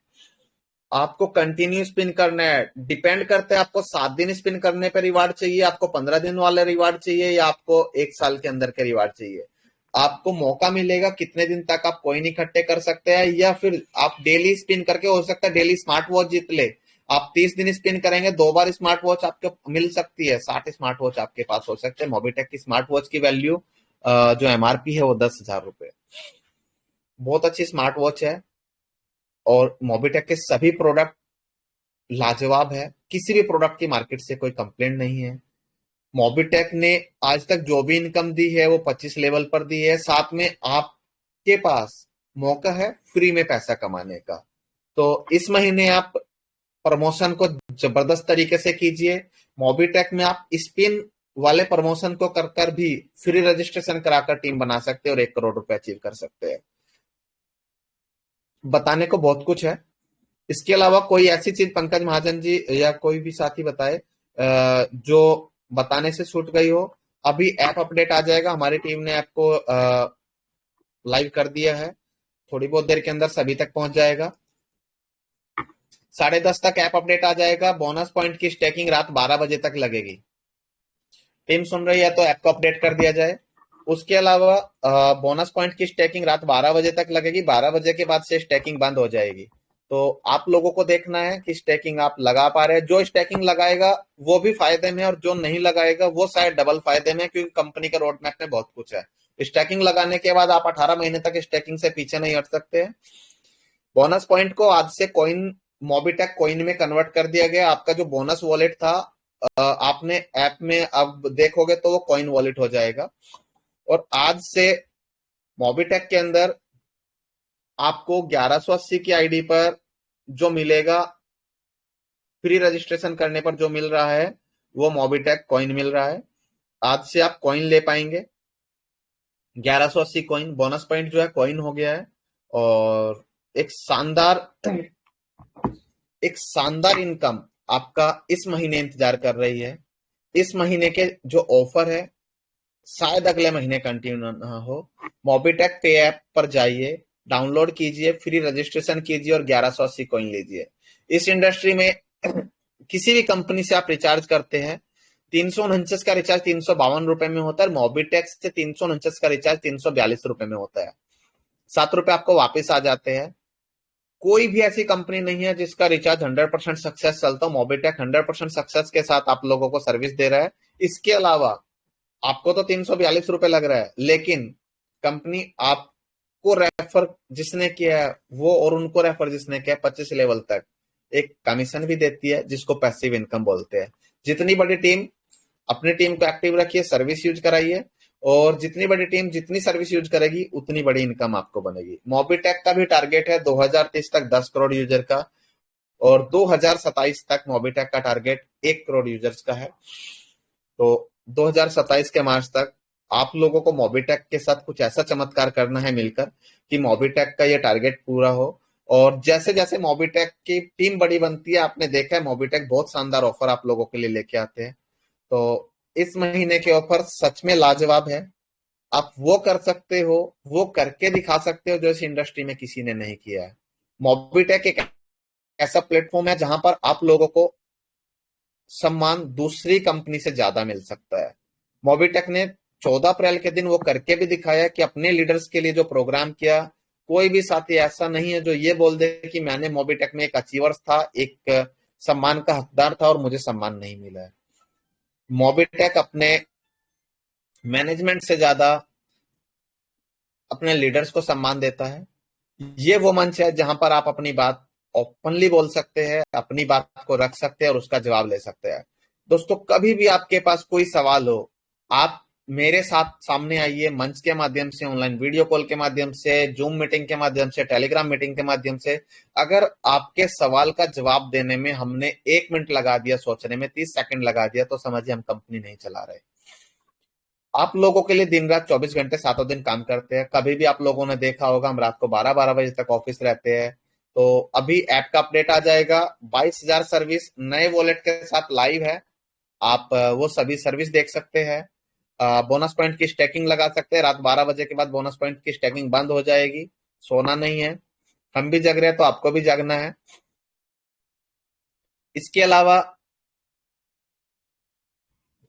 आपको कंटिन्यू स्पिन करना है। डिपेंड करता है आपको 7 दिन स्पिन करने पर रिवार्ड चाहिए, आपको 15 दिन वाले रिवार्ड चाहिए, या आपको 1 साल के अंदर के रिवार्ड चाहिए। आपको मौका मिलेगा कितने दिन तक आप कॉइन इकट्ठे कर सकते हैं, या फिर आप डेली स्पिन करके, हो सकता है डेली स्मार्ट वॉच जीत ले। आप 30 दिन स्पिन करेंगे, 2 बार स्मार्ट वॉच आपको मिल सकती है। 60 स्मार्ट वॉच आपके पास हो सकते हैं। मोबिटेक की स्मार्ट वॉच की वैल्यू जो एमआरपी है वो 10,000 रुपए। बहुत अच्छी स्मार्ट वॉच है और मोबिटेक के सभी प्रोडक्ट लाजवाब है। किसी भी प्रोडक्ट की मार्केट से कोई कंप्लेंट नहीं है। मोबिटेक ने आज तक जो भी इनकम दी है वो 25 लेवल पर दी है। साथ में आपके पास मौका है फ्री में पैसा कमाने का। तो इस महीने आप प्रमोशन को जबरदस्त तरीके से कीजिए। मोबिटेक में आप स्पिन वाले प्रमोशन को कर कर भी फ्री रजिस्ट्रेशन कराकर टीम बना सकते हैं और 1 करोड़ रुपए अचीव कर सकते हैं। बताने को बहुत कुछ है। इसके अलावा कोई ऐसी चीज पंकज महाजन जी या कोई भी साथी बताए जो बताने से छूट गई हो। अभी ऐप अपडेट आ जाएगा, हमारी टीम ने ऐप को लाइव कर दिया है। थोड़ी बहुत देर के अंदर सभी तक पहुंच जाएगा। 10:30 तक ऐप अपडेट आ जाएगा। बोनस पॉइंट की स्टेकिंग रात 12 बजे तक लगेगी। टीम सुन रही है तो ऐप को अपडेट कर दिया जाए। उसके अलावा बोनस पॉइंट की स्टेकिंग रात 12 बजे तक लगेगी। 12 बजे के बाद से स्टेकिंग बंद हो जाएगी। तो आप लोगों को देखना है कि स्टेकिंग आप लगा पा रहे हैं। जो स्टेकिंग लगाएगा वो भी फायदे में, और जो नहीं लगाएगा वो शायद डबल फायदे में, क्योंकि कंपनी का रोड मैप में बहुत कुछ है। स्टेकिंग लगाने के बाद आप 18 महीने तक स्टेकिंग से पीछे नहीं हट सकते हैं। बोनस पॉइंट को आज से कॉइन, मोबिटेक कॉइन में कन्वर्ट कर दिया गया। आपका जो बोनस वॉलेट था आपने ऐप में अब देखोगे तो वो कॉइन वॉलेट हो जाएगा। और आज से मोबिटेक के अंदर आपको 1180 की आईडी पर जो मिलेगा फ्री रजिस्ट्रेशन करने पर जो मिल रहा है वो मोबिटेक कॉइन मिल रहा है। आज से आप कॉइन ले पाएंगे। 1180 कॉइन बोनस पॉइंट जो है कॉइन हो गया है। और एक शानदार एक शानदार इनकम आपका इस महीने इंतजार कर रही है। इस महीने के जो ऑफर है शायद अगले महीने कंटिन्यू ना हो। मोबिटेक पे ऐप पर जाइए, डाउनलोड कीजिए, फ्री रजिस्ट्रेशन कीजिए और 1180 कॉइन लीजिए। इस इंडस्ट्री में किसी भी कंपनी से आप रिचार्ज करते हैं, 349 का रिचार्ज 352 रुपए में होता है। मोबिटेक से 349 का रिचार्ज 342 रुपए में होता है। 7 रुपए आपको वापस आ जाते हैं। कोई भी ऐसी कंपनी नहीं है जिसका रिचार्ज 100% सक्सेस चलता हो। मोबिटेक 100% सक्सेस के साथ आप लोगों को सर्विस दे रहा है। इसके अलावा आपको तो 342 रुपए लग रहा है, लेकिन कंपनी आपको रेफर जिसने किया है वो और उनको रेफर जिसने किया है 25 लेवल तक एक कमीशन भी देती है, जिसको पैसिव इनकम बोलते हैं। जितनी बड़ी टीम, अपनी टीम को एक्टिव रखिए, सर्विस यूज कराइए, और जितनी बड़ी टीम जितनी सर्विस यूज करेगी उतनी बड़ी इनकम आपको बनेगी। मोबिटेक का भी टारगेट है 2030 तक 10 करोड़ यूजर का, और 2027 तक मोबिटेक का टारगेट 1 करोड़ यूजर्स का है। तो 2027 के मार्च तक आप लोगों को मोबिटेक के साथ कुछ ऐसा चमत्कार करना है मिलकर कि मोबिटेक का ये टारगेट पूरा हो। और जैसे जैसे मोबिटेक की टीम बड़ी बनती है, आपने देखा है मोबिटेक बहुत शानदार ऑफर आप लोगों के लिए लेके आते हैं। तो इस महीने के ऑफर सच में लाजवाब है। आप वो कर सकते हो, वो करके दिखा सकते हो जो इस इंडस्ट्री में किसी ने नहीं किया है। मोबिटेक एक ऐसा प्लेटफॉर्म है जहां पर आप लोगों को सम्मान दूसरी कंपनी से ज्यादा मिल सकता है। मोबिटेक ने 14 अप्रैल के दिन वो करके भी दिखाया कि अपने लीडर्स के लिए जो प्रोग्राम किया, कोई भी साथी ऐसा नहीं है जो ये बोल दे कि मैंने मोबिटेक में एक अचीवर्स था, एक सम्मान का हकदार था और मुझे सम्मान नहीं मिला है। मोबिटेक अपने मैनेजमेंट से ज्यादा अपने लीडर्स को सम्मान देता है। ये वो मंच है जहां पर आप अपनी बात ओपनली बोल सकते हैं, अपनी बात को रख सकते हैं और उसका जवाब ले सकते हैं। दोस्तों, कभी भी आपके पास कोई सवाल हो, आप मेरे साथ सामने आइए, मंच के माध्यम से, ऑनलाइन वीडियो कॉल के माध्यम से, जूम मीटिंग के माध्यम से, टेलीग्राम मीटिंग के माध्यम से। अगर आपके सवाल का जवाब देने में हमने 1 मिनट लगा दिया, सोचने में 30 सेकंड लगा दिया, तो समझिए हम कंपनी नहीं चला रहे। आप लोगों के लिए दिन रात 24 घंटे सातों दिन काम करते हैं। कभी भी आप लोगों ने देखा होगा हम रात को 12-12 बजे तक ऑफिस रहते हैं। तो अभी ऐप का अपडेट आ जाएगा। 22,000 सर्विस नए वॉलेट के साथ लाइव है। आप वो सभी सर्विस देख सकते हैं। बोनस पॉइंट की स्टैकिंग लगा सकते हैं। रात 12 बजे के बाद बोनस पॉइंट की स्टैकिंग बंद हो जाएगी। सोना नहीं है, हम भी जग रहे हैं तो आपको भी जागना है। इसके अलावा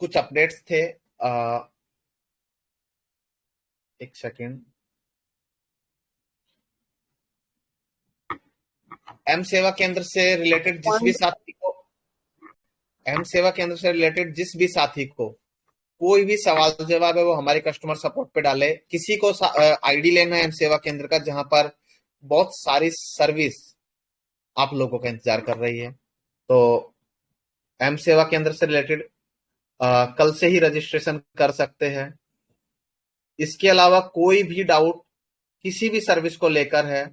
कुछ अपडेट्स थे। एक सेकेंड। एम सेवा केंद्र से रिलेटेड जिस भी साथी को एम सेवा केंद्र से रिलेटेड जिस भी साथी को कोई भी सवाल जवाब है वो हमारे कस्टमर सपोर्ट पे डाले। किसी को आईडी लेना है एम सेवा केंद्र का, जहां पर बहुत सारी सर्विस आप लोगों का इंतजार कर रही है, तो एम सेवा केंद्र से रिलेटेड कल से ही रजिस्ट्रेशन कर सकते हैं। इसके अलावा कोई भी डाउट किसी भी सर्विस को लेकर है,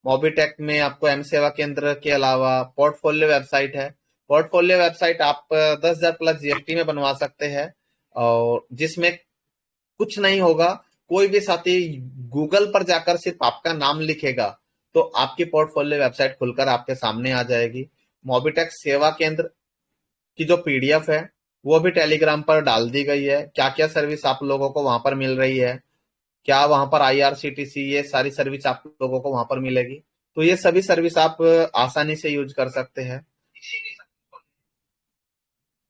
मोबिटेक में आपको एम सेवा केंद्र के अलावा पोर्टफोलियो वेबसाइट है। पोर्टफोलियो वेबसाइट आप 10,000 प्लस जीएसटी में बनवा सकते हैं, और जिसमें कुछ नहीं होगा। कोई भी साथी गूगल पर जाकर सिर्फ आपका नाम लिखेगा तो आपकी पोर्टफोलियो वेबसाइट खुलकर आपके सामने आ जाएगी। मोबिटेक सेवा केंद्र की जो पीडीएफ है वो भी टेलीग्राम पर डाल दी गई है। क्या क्या सर्विस आप लोगों को वहां पर मिल रही है, क्या वहां पर आईआरसीटीसी, ये सारी सर्विस आप लोगों को वहां पर मिलेगी। तो ये सभी सर्विस आप आसानी से यूज कर सकते हैं।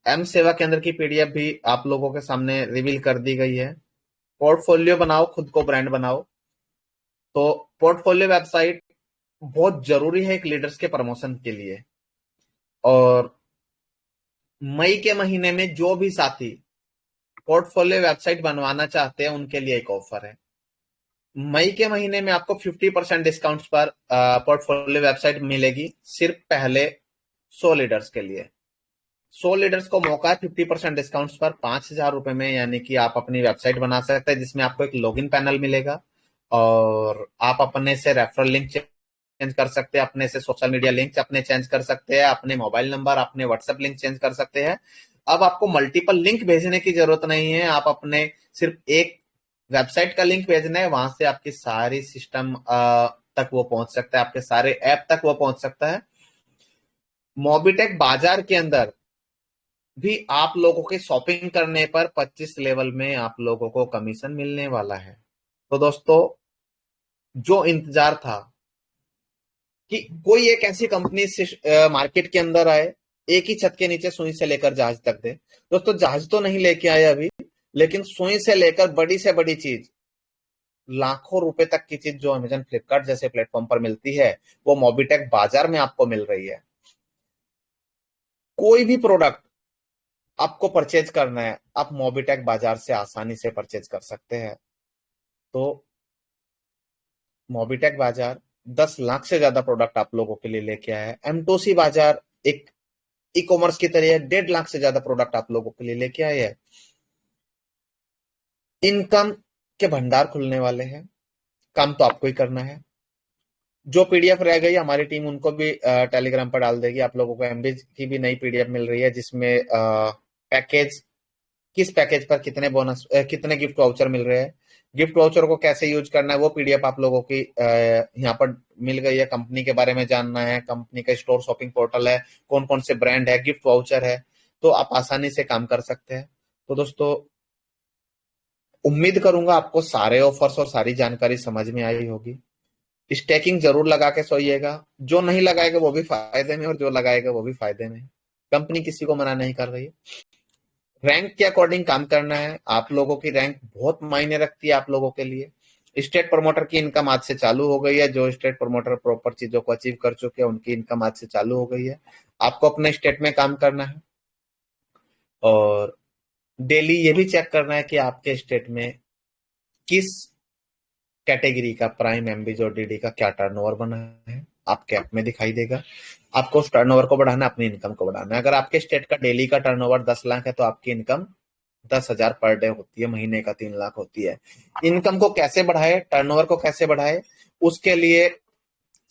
एम सेवा केंद्र की पीडीएफ भी आप लोगों के सामने रिवील कर दी गई है। पोर्टफोलियो बनाओ, खुद को ब्रांड बनाओ। तो पोर्टफोलियो वेबसाइट बहुत जरूरी है एक लीडर्स के प्रमोशन के लिए। और मई के महीने में जो भी साथी पोर्टफोलियो वेबसाइट बनवाना चाहते हैं उनके लिए एक ऑफर है। मई के महीने में आपको 50% डिस्काउंट पर पोर्टफोलियो वेबसाइट मिलेगी, सिर्फ पहले 100 लीडर्स के लिए। 100 लीडर्स को मौका है 50% डिस्काउंट पर 5,000 रुपए में, यानी कि आप अपनी वेबसाइट बना सकते हैं जिसमें आपको एक लॉगिन पैनल मिलेगा और आप अपने से रेफरल लिंक चेंज कर सकते हैं, अपने से सोशल मीडिया लिंक अपने चेंज कर सकते हैं, अपने मोबाइल नंबर, अपने व्हाट्सएप लिंक चेंज कर सकते हैं। अब आपको मल्टीपल लिंक भेजने की जरूरत नहीं है, आप अपने सिर्फ एक वेबसाइट का लिंक भेजना है, वहां से आपकी सारी सिस्टम तक वो पहुंच सकता है, आपके सारे ऐप तक वो पहुंच सकता है। मोबिटेक बाजार के अंदर भी आप लोगों के शॉपिंग करने पर 25 लेवल में आप लोगों को कमीशन मिलने वाला है। तो दोस्तों, जो इंतजार था कि कोई एक ऐसी कंपनी मार्केट के अंदर आए, एक ही छत के नीचे सुई से लेकर जहाज तक दे। दोस्तों, जहाज तो नहीं लेके आए अभी, लेकिन सुई से लेकर बड़ी से बड़ी चीज, लाखों रुपए तक की चीज जो अमेजन फ्लिपकार्ट जैसे प्लेटफॉर्म पर मिलती है, वो मोबिटेक बाजार में आपको मिल रही है। कोई भी प्रोडक्ट आपको परचेज करना है, आप मोबिटेक बाजार से आसानी से परचेज कर सकते हैं। तो मोबिटेक बाजार 10 लाख से ज्यादा प्रोडक्ट आप लोगों के लिए लेके आया है। एम2सी बाजार एक ई कॉमर्स की तरह 1.5 लाख से ज्यादा प्रोडक्ट आप लोगों के लिए लेके आए हैं। इनकम के भंडार खुलने वाले हैं, काम तो आपको ही करना है। जो पीडीएफ रह गई हमारी टीम उनको भी टेलीग्राम पर डाल देगी। आप लोगों को एमबी की भी नई पीडीएफ मिल रही है, जिसमें पैकेज, किस पैकेज पर कितने बोनस, कितने गिफ्ट वाउचर मिल रहे हैं, गिफ्ट वाउचर को कैसे यूज करना है, वो पीडीएफ आप लोगों की यहाँ पर मिल गई है। कंपनी के बारे में जानना है, कंपनी का स्टोर शॉपिंग पोर्टल है, कौन कौन से ब्रांड है, गिफ्ट वाउचर है, तो आप आसानी से काम कर सकते हैं। तो दोस्तों, उम्मीद करूंगा आपको सारे ऑफर्स और सारी जानकारी समझ में आई होगी। स्टेकिंग जरूर लगा के सोइएगा, जो नहीं लगाएगा वो भी फायदे में और जो लगाएगा वो भी फायदे में। कंपनी किसी को मना नहीं कर रही है। रैंक के अकॉर्डिंग काम करना है। आप लोगों की रैंक बहुत मायने रखती है आप लोगों के लिए। स्टेट प्रमोटर की इनकम आज से चालू हो गई है। जो स्टेट प्रमोटर प्रॉपर चीजों को अचीव कर चुके हैं उनकी इनकम आज से चालू हो गई है। आपको अपने स्टेट में काम करना है और डेली ये भी चेक करना है कि आपके स्टेट में किस कैटेगरी का प्राइम एमबीज और डीडी का क्या टर्नओवर बना है, आपके ऐप में दिखाई देगा। आपको उस टर्नओवर को बढ़ाना है, अपनी इनकम को बढ़ाना है। अगर आपके स्टेट का डेली का टर्नओवर 10 लाख है तो आपकी इनकम 10,000 पर डे होती है, महीने का 3 लाख होती है। इनकम को कैसे बढ़ाए, टर्नओवर को कैसे बढ़ाए, उसके लिए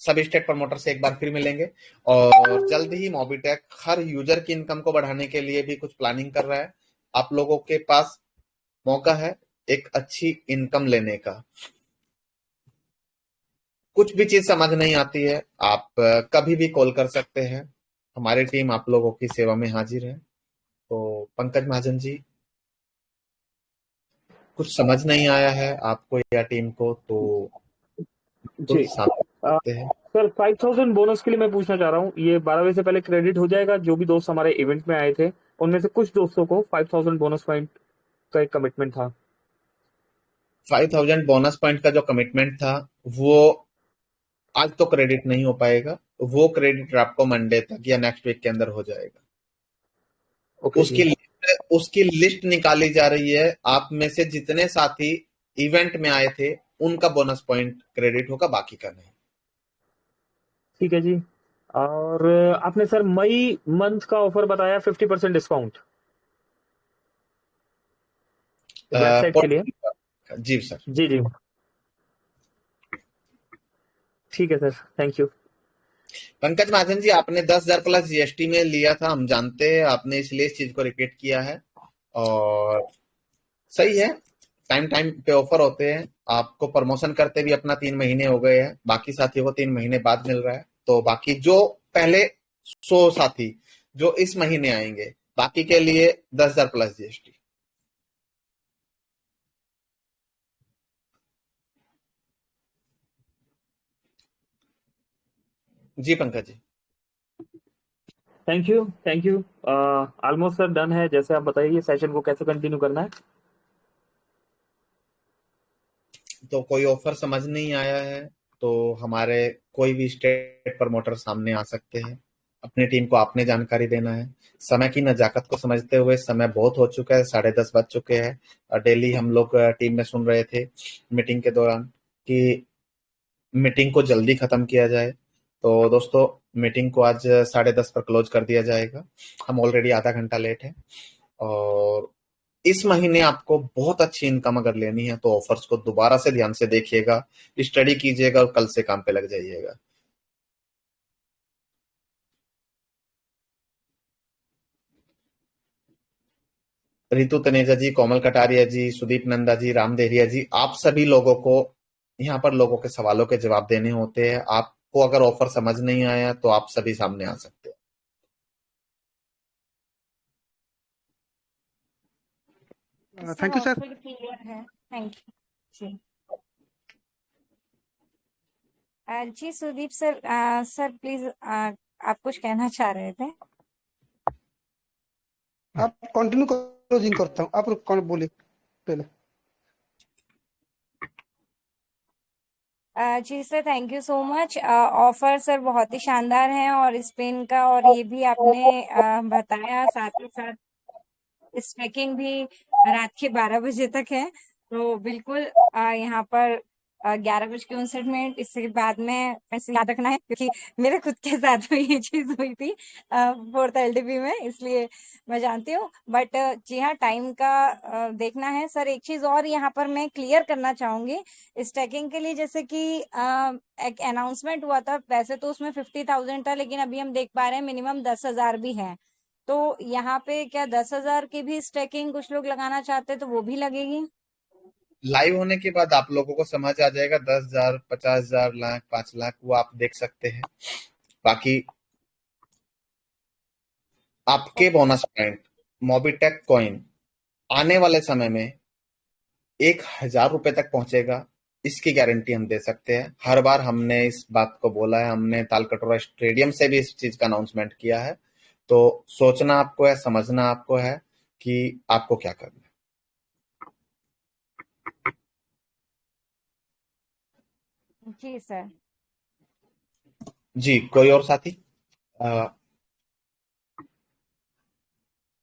सब स्टेट प्रमोटर से एक बार फिर मिलेंगे। और जल्द ही मोबिटेक हर यूजर की इनकम को बढ़ाने के लिए भी कुछ प्लानिंग कर रहा है। आप लोगों के पास मौका है एक अच्छी इनकम लेने का। कुछ भी चीज समझ नहीं आती है, आप कभी भी कॉल कर सकते हैं, हमारी टीम आप लोगों की सेवा में हाजिर है। तो पंकज महाजन जी, कुछ समझ नहीं आया है आपको या टीम को तो जी सकते हैं। सर, 5000 बोनस के लिए मैं पूछना चाह रहा हूँ, ये 12 बजे से पहले क्रेडिट हो जाएगा? जो भी दोस्त हमारे इवेंट में आए थे उनमें से कुछ दोस्तों को 5000 बोनस पॉइंट का एक कमिटमेंट था। 5000 बोनस पॉइंट का जो कमिटमेंट था वो आज तो क्रेडिट नहीं हो पाएगा। वो क्रेडिट आपको मंडे तक या नेक्स्ट वीक के अंदर हो जाएगा। ओके जी। उसकी लिस्ट निकाली जा रही है। आप में से जितने साथी इवेंट में आए थे उनका बोनस पॉइंट क्रेडिट होगा, बाकी का नहीं। ठीक है जी। और आपने सर मई मंथ का ऑफर बताया 50% डिस्काउंट वेबसाइट के लिए। जी सर। जी जी, ठीक है sir, thank you. Pankaj Mahajan जी, आपने 10,000 प्लस जीएसटी में लिया था, हम जानते हैं, आपने इसलिए इस चीज को रिपीट किया है। और सही है, टाइम टाइम पे ऑफर होते हैं। आपको प्रमोशन करते भी अपना 3 महीने हो गए हैं, बाकी साथियों को 3 महीने बाद मिल रहा है। तो बाकी जो पहले 100 साथी जो इस महीने आएंगे, बाकी के लिए 10,000 प्लस जीएसटी। जी Pankaj ji. Thank you thank you. Almost sir done है। जैसे आप बताइए सेशन को कैसे कंटिन्यू करना है। तो कोई ऑफर समझ नहीं आया है तो हमारे कोई भी स्टेट प्रमोटर सामने आ सकते हैं। अपनी टीम को आपने जानकारी देना है। समय की नजाकत को समझते हुए, समय बहुत हो चुका है, 10:30 बज चुके हैं। डेली हम लोग टीम में सुन रहे थे मीटिंग के दौरान कि मीटिंग को जल्दी खत्म किया जाए। तो दोस्तों, मीटिंग को आज 10:30 पर क्लोज कर दिया जाएगा। हम ऑलरेडी आधा घंटा लेट है। और इस महीने आपको बहुत अच्छी इनकम अगर लेनी है तो ऑफर्स को दोबारा से ध्यान से देखिएगा, स्टडी कीजिएगा और कल से काम पे लग जाइएगा। रितु तनेजा जी, कोमल कटारिया जी, सुदीप नंदा जी, राम देहरिया जी, आप सभी लोगों को यहाँ पर लोगों के सवालों के जवाब देने होते हैं। आपको अगर ऑफर समझ नहीं आया तो आप सभी सामने आ सकते हैं। Sir thank you sir. Offer clear है, थैंक यू जी। जी सुदीप सर, सर प्लीज आप कुछ कहना चाह रहे थे? आप कंटिन्यू क्लोजिंग करता हूँ, आप कौन बोले पहले। जी sir, thank you so much. Offer sir बहुत ही शानदार है, और इस पेन का और ये भी आपने बताया, साथ ही साथ स्ट्राइकिंग भी रात के 12 बजे तक है। तो बिल्कुल यहाँ पर 11:59, इसके बाद में ऐसे याद रखना है, क्योंकि मेरे खुद के साथ में ये चीज हुई थी 4th LDB में, इसलिए मैं जानती हूँ। बट जी हाँ, टाइम का देखना है सर। एक चीज और यहाँ पर मैं क्लियर करना चाहूंगी स्टैकिंग के लिए, जैसे कि एक अनाउंसमेंट हुआ था, वैसे तो उसमें 50,000 था, लेकिन अभी हम देख पा रहे हैं मिनिमम 10,000 भी है। तो यहाँ पे क्या 10,000 की भी स्टैकिंग कुछ लोग लगाना चाहते हैं तो वो भी लगेगी? लाइव होने के बाद आप लोगों को समझ आ जाएगा। 10,000, 50,000, लाख, 5 लाख वो आप देख सकते हैं। बाकी आपके okay. Bonus point, Mobitech coin आने वाले समय में 1,000 रुपए तक पहुंचेगा, इसकी गारंटी हम दे सकते हैं। हर बार हमने इस बात को बोला है, हमने तालकटोरा स्टेडियम से भी इस चीज का अनाउंसमेंट किया है। तो सोचना आपको है, समझना आपको है कि आपको क्या करना है। जी सर। जी, कोई और साथी?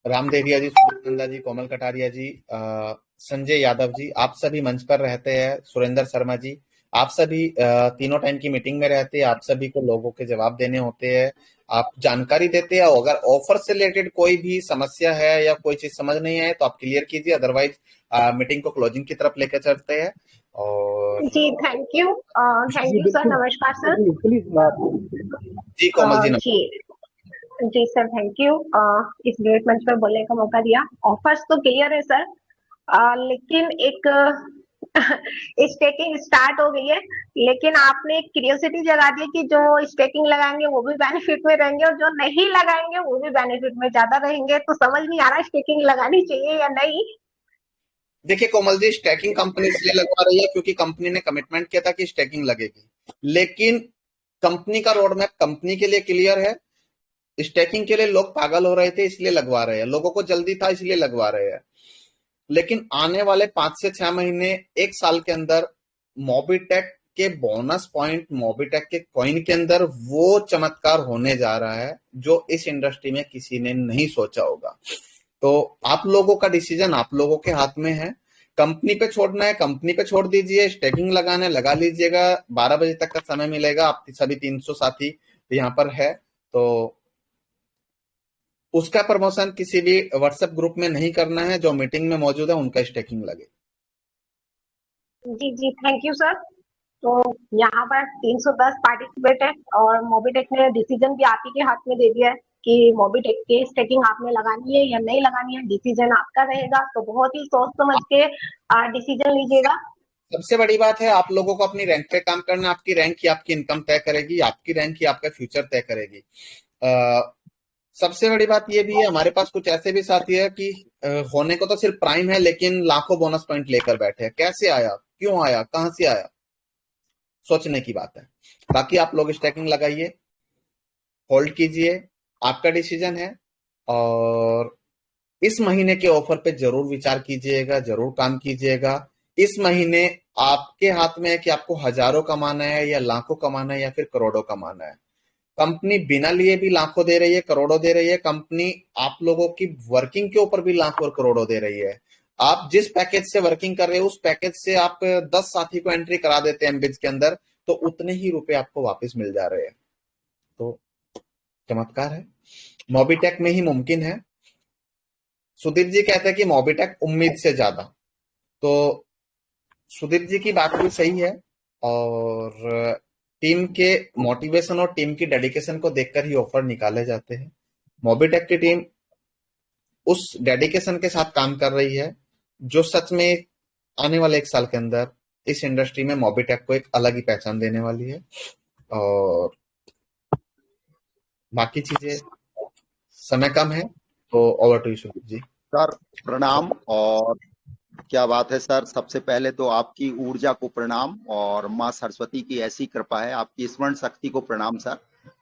राम देविया जी, सुदीप नंदा जी, कोमल कटारिया जी, संजय यादव जी, आप सभी मंच पर रहते हैं। सुरेंद्र शर्मा जी, आप सभी तीनों टाइम की मीटिंग में रहते हैं। आप सभी को लोगों के जवाब देने होते हैं, आप जानकारी देते हैं। अगर ऑफर से रिलेटेड कोई भी समस्या है या कोई चीज समझ नहीं आए तो आप क्लियर कीजिए, अदरवाइज मीटिंग को क्लोजिंग की तरफ लेकर चलते हैं। और जी थैंक यू सर, नमस्कार सर। जी कोमल जी, जी जी सर, थैंक यू इस ग्रेट मंच पर बोलने का मौका दिया। ऑफर्स तो क्लियर है सर, लेकिन एक स्टेकिंग स्टार्ट हो गई है, लेकिन आपने एक क्यूरियोसिटी जगा दी कि जो स्टेकिंग लगाएंगे वो भी बेनिफिट में रहेंगे और जो नहीं लगाएंगे वो भी बेनिफिट में ज्यादा रहेंगे। तो समझ नहीं आ रहा स्टेकिंग लगानी चाहिए या नहीं। देखिए कोमल जी, स्टैकिंग कंपनी इसलिए लगवा रही है क्योंकि कंपनी ने कमिटमेंट किया था कि स्टैकिंग लगेगी, लेकिन कंपनी का रोड मैप कंपनी के लिए क्लियर है। स्टैकिंग के लिए लोग पागल हो रहे थे इसलिए लगवा रहे हैं, लोगों को जल्दी था इसलिए लगवा रहे हैं। लेकिन आने वाले 5 से 6 महीने, 1 साल के अंदर मोबिटेक के बोनस पॉइंट, मोबिटेक के कॉइन के अंदर वो चमत्कार होने जा रहा है जो इस इंडस्ट्री में किसी ने नहीं सोचा होगा। तो आप लोगों का डिसीजन आप लोगों के हाथ में है। कंपनी पे छोड़ना है कंपनी पे छोड़ दीजिए, स्टेकिंग लगाना है लगा लीजिएगा। 12 बजे तक का समय मिलेगा, आप सभी 300 साथी यहाँ पर है। तो उसका प्रमोशन किसी भी व्हाट्सएप ग्रुप में नहीं करना है, जो मीटिंग में मौजूद है उनका स्टेकिंग लगे। जी जी थैंक यू सर। तो यहाँ पर 310 पार्टिसिपेट है और मोबिटेक ने डिसीजन भी आप ही के हाथ में दे दिया है कि मोबिटेक की स्टेकिंग आपने लगानी है या नहीं लगानी है, डिसीजन आपका रहेगा। तो बहुत ही सोच समझ के डिसीजन लीजिएगा। सबसे बड़ी बात है, आप लोगों को अपनी रैंक पे काम करना। आपकी रैंक ही आपकी इनकम तय करेगी, आपकी रैंक ही आपका फ्यूचर तय करेगी। सबसे बड़ी बात ये भी है, हमारे पास कुछ ऐसे भी साथी है कि होने को तो सिर्फ प्राइम है लेकिन लाखों बोनस पॉइंट लेकर बैठे हैं। कैसे आया, क्यों आया, कहां से आया, सोचने की बात है। बाकी आप लोग स्टैकिंग लगाइए, होल्ड कीजिए, आपका डिसीजन है। और इस महीने के ऑफर पे जरूर विचार कीजिएगा, जरूर काम कीजिएगा। इस महीने आपके हाथ में है कि आपको हजारों कमाना है या लाखों कमाना है या फिर करोड़ों कमाना है। कंपनी बिना लिए भी लाखों दे रही है, करोड़ों दे रही है। कंपनी आप लोगों की वर्किंग के ऊपर भी लाखों और करोड़ों दे रही है। आप जिस पैकेज से वर्किंग कर रहे हो उस पैकेज से आप 10 साथी को एंट्री करा देते हैं एमबिज के अंदर, तो उतने ही रुपए आपको वापस मिल जा रहे हैं। तो चमत्कार है, मोबिटेक में ही मुमकिन है। सुदीप जी कहते हैं कि मोबिटेक उम्मीद से ज्यादा। तो सुदीप जी की बात भी सही है, और टीम के मोटिवेशन और टीम की डेडिकेशन को देखकर ही ऑफर निकाले जाते हैं। मोबिटेक की टीम उस डेडिकेशन के साथ काम कर रही है, जो सच में आने वाले 1 साल के अंदर इस इंडस्ट्री में मोबिटेक को एक अलग ही पहचान देने वाली है। और बाकी चीजें समय कम है, तो over to you Sudeep ji. Sir प्रणाम, और क्या बात है सर। सबसे पहले तो आपकी ऊर्जा को प्रणाम, और माँ सरस्वती की ऐसी कृपा है, आपकी स्मरण शक्ति को प्रणाम सर।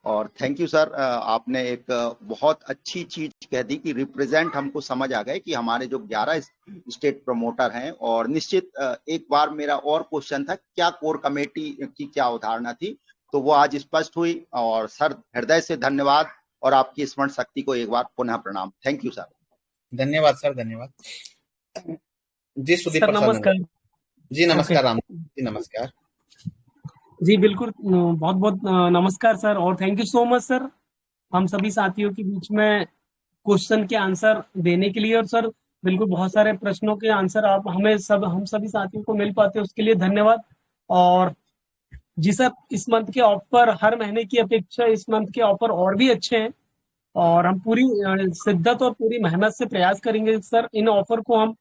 और थैंक यू सर, आपने एक बहुत अच्छी चीज कह दी कि रिप्रेजेंट हमको समझ आ गए कि हमारे जो 11 स्टेट प्रमोटर हैं। और निश्चित एक बार मेरा और क्वेश्चन था, क्या कोर कमेटी की क्या अवधारणा थी, तो वो आज स्पष्ट हुई। और सर हृदय से धन्यवाद, और आपकी स्मरण शक्ति को एक बार पुनः प्रणाम। Thank you sir. धन्यवाद सर, धन्यवाद जी। सुदीप सर प्रसाद नमस्कार। जी नमस्कार। ओके राम जी नमस्कार जी, बिल्कुल बहुत बहुत नमस्कार सर, और thank you so much sir हम सभी साथियों के बीच में क्वेश्चन के आंसर देने के लिए। और सर बिल्कुल बहुत सारे प्रश्नों के आंसर आप हम सभी साथियों को मिल पाते हैं, उसके लिए धन्यवाद। और जी सर, इस मंथ के ऑफर हर महीने की अपेक्षा इस मंथ के ऑफर और भी अच्छे हैं, और हम पूरी शिद्दत और पूरी मेहनत से प्रयास करेंगे सर इन ऑफर को हम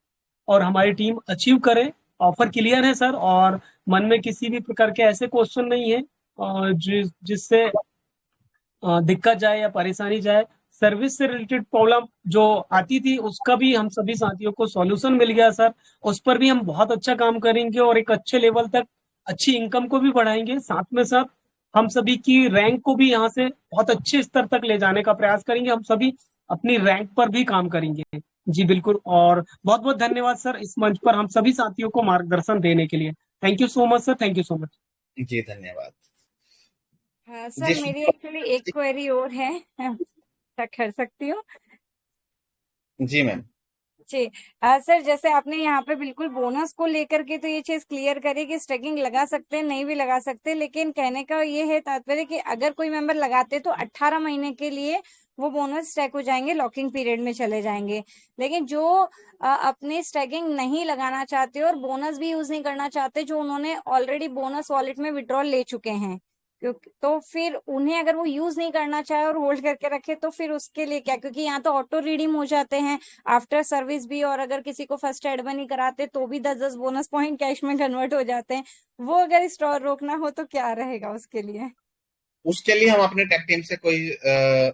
और हमारी टीम अचीव करें। ऑफर क्लियर है सर, और मन में किसी भी प्रकार के ऐसे क्वेश्चन नहीं है जिससे दिक्कत जाए या परेशानी जाए। सर्विस से रिलेटेड प्रॉब्लम जो आती थी उसका भी हम सभी साथियों को सॉल्यूशन मिल गया सर। उस पर भी हम बहुत अच्छा काम करेंगे और एक अच्छे लेवल तक अच्छी इनकम को भी बढ़ाएंगे। साथ में साथ हम सभी की रैंक को भी यहाँ से बहुत अच्छे स्तर तक ले जाने का प्रयास करेंगे। हम सभी अपनी रैंक पर भी काम करेंगे। जी बिल्कुल, और बहुत बहुत धन्यवाद सर इस मंच पर हम सभी साथियों को मार्गदर्शन देने के लिए। Thank you so much sir, thank you so much. जी, धन्यवाद हाँ जी। सर, मेरी एक्चुअली एक क्वेरी और है, कर सकती हूँ? जी मैम। जी सर, जैसे आपने यहाँ पे बिल्कुल बोनस को लेकर के तो ये चीज क्लियर करी कि स्टैकिंग लगा सकते हैं, नहीं भी लगा सकते, लेकिन कहने का ये है तात्पर्य कि अगर कोई मेंबर लगाते तो 18 महीने के लिए वो बोनस स्टैक हो जाएंगे, लॉकिंग पीरियड में चले जाएंगे। लेकिन जो अपने स्टैकिंग नहीं लगाना चाहते और बोनस भी यूज नहीं करना चाहते, जो उन्होंने ऑलरेडी बोनस वॉलेट में विड्रॉल ले चुके हैं, क्योंकि तो फिर उन्हें अगर वो यूज नहीं करना चाहे और होल्ड करके रखे तो फिर उसके लिए क्या? क्योंकि यहाँ तो ऑटो रिडीम हो जाते हैं आफ्टर सर्विस भी, और अगर किसी को फर्स्ट एड नहीं कराते तो भी 10-10 बोनस पॉइंट कैश में कन्वर्ट हो जाते हैं। वो अगर स्टोर रोकना हो तो क्या रहेगा उसके लिए? उसके लिए हम अपने टेक टीम से कोई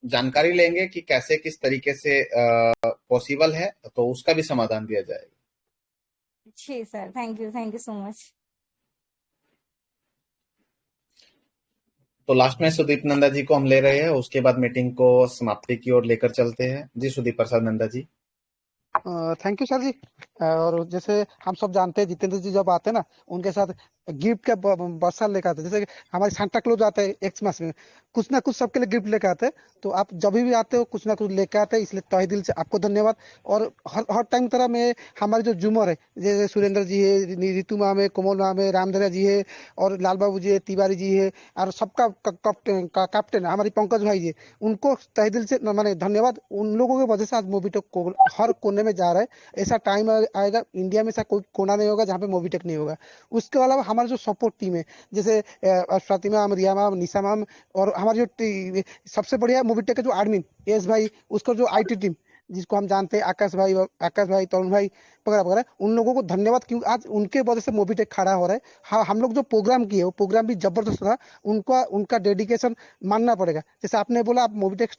जानकारी लेंगे कि कैसे किस तरीके से पॉसिबल है, तो उसका भी समाधान दिया जाएगा। जी sir, thank you so much. तो लास्ट में सुदीप नंदा जी को हम ले रहे हैं, उसके बाद मीटिंग को समाप्ति की ओर लेकर चलते हैं। जी सुदीप प्रसाद Nanda ji. Thank you sir जी। और जैसे हम सब जानते हैं, जितेंद्र जी जब आते हैं ना, उनके साथ गिफ्ट का बर्षा लेकर आते हैं। जैसे हमारे सांता क्लॉज आते हैं एक्समस में, कुछ ना कुछ सबके लिए गिफ्ट लेकर आते हैं। तो आप जब भी आते हो कुछ ना कुछ लेकर आते हैं, इसलिए तहे दिल से आपको धन्यवाद। और हर टाइम तरह में हमारे जो जूमर है, जैसे सुरेंद्र जी है, रितु मैम है, कोमल मैम है, रामधरा जी है, और लाल बाबू जी है, तिवारी जी है, और सबका कैप्टन हमारी पंकज भाई जी, उनको तहे दिल से माने धन्यवाद। उन लोगों की वजह से आज मोबीटेक हर कोने में जा रहा है। ऐसा टाइम आएगा इंडिया में, ऐसा कोई कोना नहीं होगा जहाँ पे मोबीटेक नहीं होगा। उसके अलावा हमारा जो सपोर्ट टीम है, जैसे फातिमा मैम, रिया मैम, निशा मैम, और हमारी जो सबसे बढ़िया मोबीटेक का जो एडमिन एस भाई, उसका जो आईटी टीम जिसको हम जानते हैं, आकाश भाई, तरुण भाई वगैरह वगैरह, उन लोगों को धन्यवाद, क्योंकि आज उनके वजह से मोबीटेक खड़ा हो रहा है। हाँ, हम लोग जो प्रोग्राम किए वो प्रोग्राम भी जबरदस्त था। उनका डेडिकेशन मानना पड़ेगा। जैसे आपने बोला, आप मोबीटेक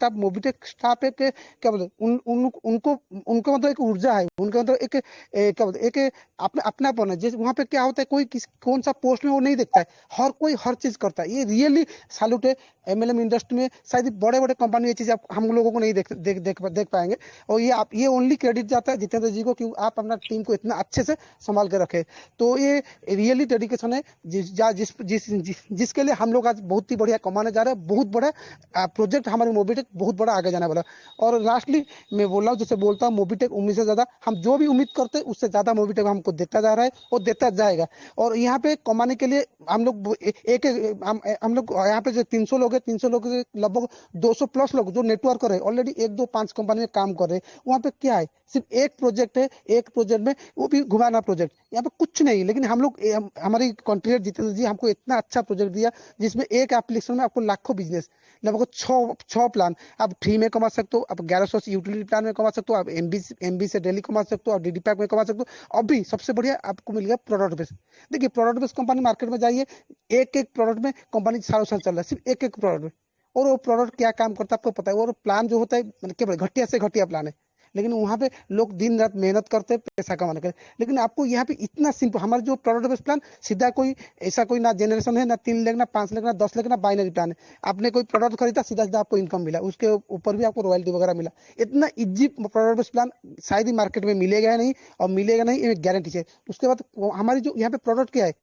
स्टाफ एक क्या बोलते, उनको मतलब एक ऊर्जा है, उनके मतलब एक क्या बोलते, एक अपनापन है। जैसे वहाँ पे क्या होता है, कोई कौन सा पोस्ट में वो नहीं देखता है, हर कोई हर चीज करता है। ये रियली सैल्यूट है। एमएलएम इंडस्ट्री में शायद बड़े बड़े कंपनी ये चीज हम लोगों को नहीं देख पाएंगे। और ये ओनली क्रेडिट जाता है जितेंद्र जी को, क्योंकि आप अपना टीम को इतना अच्छे से संभाल के रखे। तो ये रियली डेडिकेशन है जिसके लिए हम लोग आज बहुत ही बढ़िया कमाने जा रहे हैं। बहुत बड़ा प्रोजेक्ट हमारे मोबीटेक बहुत बड़ा आगे जाने वाला। और लास्टली मैं बोल रहा हूँ, जैसे बोलता हूँ, मोबीटेक उम्मीद से ज्यादा, हम जो भी उम्मीद करते हैं उससे ज्यादा मोबीटेक हमको देता जा रहा है और देता जाएगा। और यहाँ पे कमाने के लिए हम लोग हम लोग यहाँ पे जो 300 लोग है, 300 लोग के लगभग 200 प्लस लोग जो नेटवर्कर है, ऑलरेडी 1, 2, 5 कंपनी में काम कर रहे हैं। वहाँ पे क्या है, सिर्फ एक प्रोजेक्ट है, एक प्रोजेक्ट प्रोजेक्ट में, वो भी घुमाना प्रोजेक्ट, यहाँ पे कुछ नहीं। लेकिन हम लोग हमारी कॉन्ट्रीब्यूटर जितेंद्र जी हमको इतना अच्छा प्रोजेक्ट दिया जिसमें एक एप्लीकेशन में आपको लाखों बिजनेस, लगभग छह प्लान आप फ्री में कमा सकते हो, आप 1100 से यूटिलिटी प्लान में कमा सकते हो, आप एमबी से डेली कमा सकते हो, आप डीडी पैक में कमा सकते हो। अभी सबसे बढ़िया आपको मिल गया प्रोडक्ट बेस। देखिए प्रोडक्ट बेस कंपनी मार्केट में जाइए, एक एक प्रोडक्ट में कंपनी सालों साल चल रहा है, सिर्फ एक एक प्रोडक्ट में। और वो प्रोडक्ट क्या काम करता है आपको पता है। और प्लान जो होता है मतलब क्या घटिया से घटिया प्लान है, लेकिन वहां पे लोग दिन रात मेहनत करते हैं पैसा कमाने के लिए। लेकिन आपको यहाँ पे इतना सिंपल, हमारे जो प्रोडक्ट बेस्ड प्लान सीधा कोई ऐसा कोई ना जनरेशन है, ना 3 लाख, ना 5 लाख, ना 10 लाख, ना बाइनरी प्लान है। आपने कोई प्रोडक्ट खरीदा, सीधा सीधा आपको इनकम मिला, उसके ऊपर भी आपको रॉयल्टी वगैरह मिला। इतना इजी प्रोडक्ट बेस्ड प्लान शायद ही मार्केट में मिलेगा नहीं, और मिलेगा नहीं ये गारंटी है। उसके बाद हमारी जो यहाँ पे प्रोडक्ट क्या है,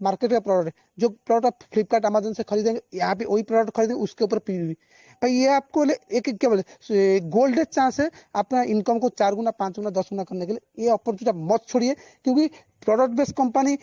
मार्केट का प्रोडक्ट है। जो प्रोडक्ट आप फ्लिपकार्ट अमेजन से खरीदेंगे, यहाँ पे वही प्रोडक्ट खरीदेंगे, उसके ऊपर पीवी भाई ये आपको एक क्या बोले गोल्डन चांस है अपना इनकम को 4 गुना, 5 गुना, 10 गुना करने के लिए। ये अपॉर्चुनिटी मत छोड़िए, क्योंकि प्रोडक्ट बेस्ड कंपनी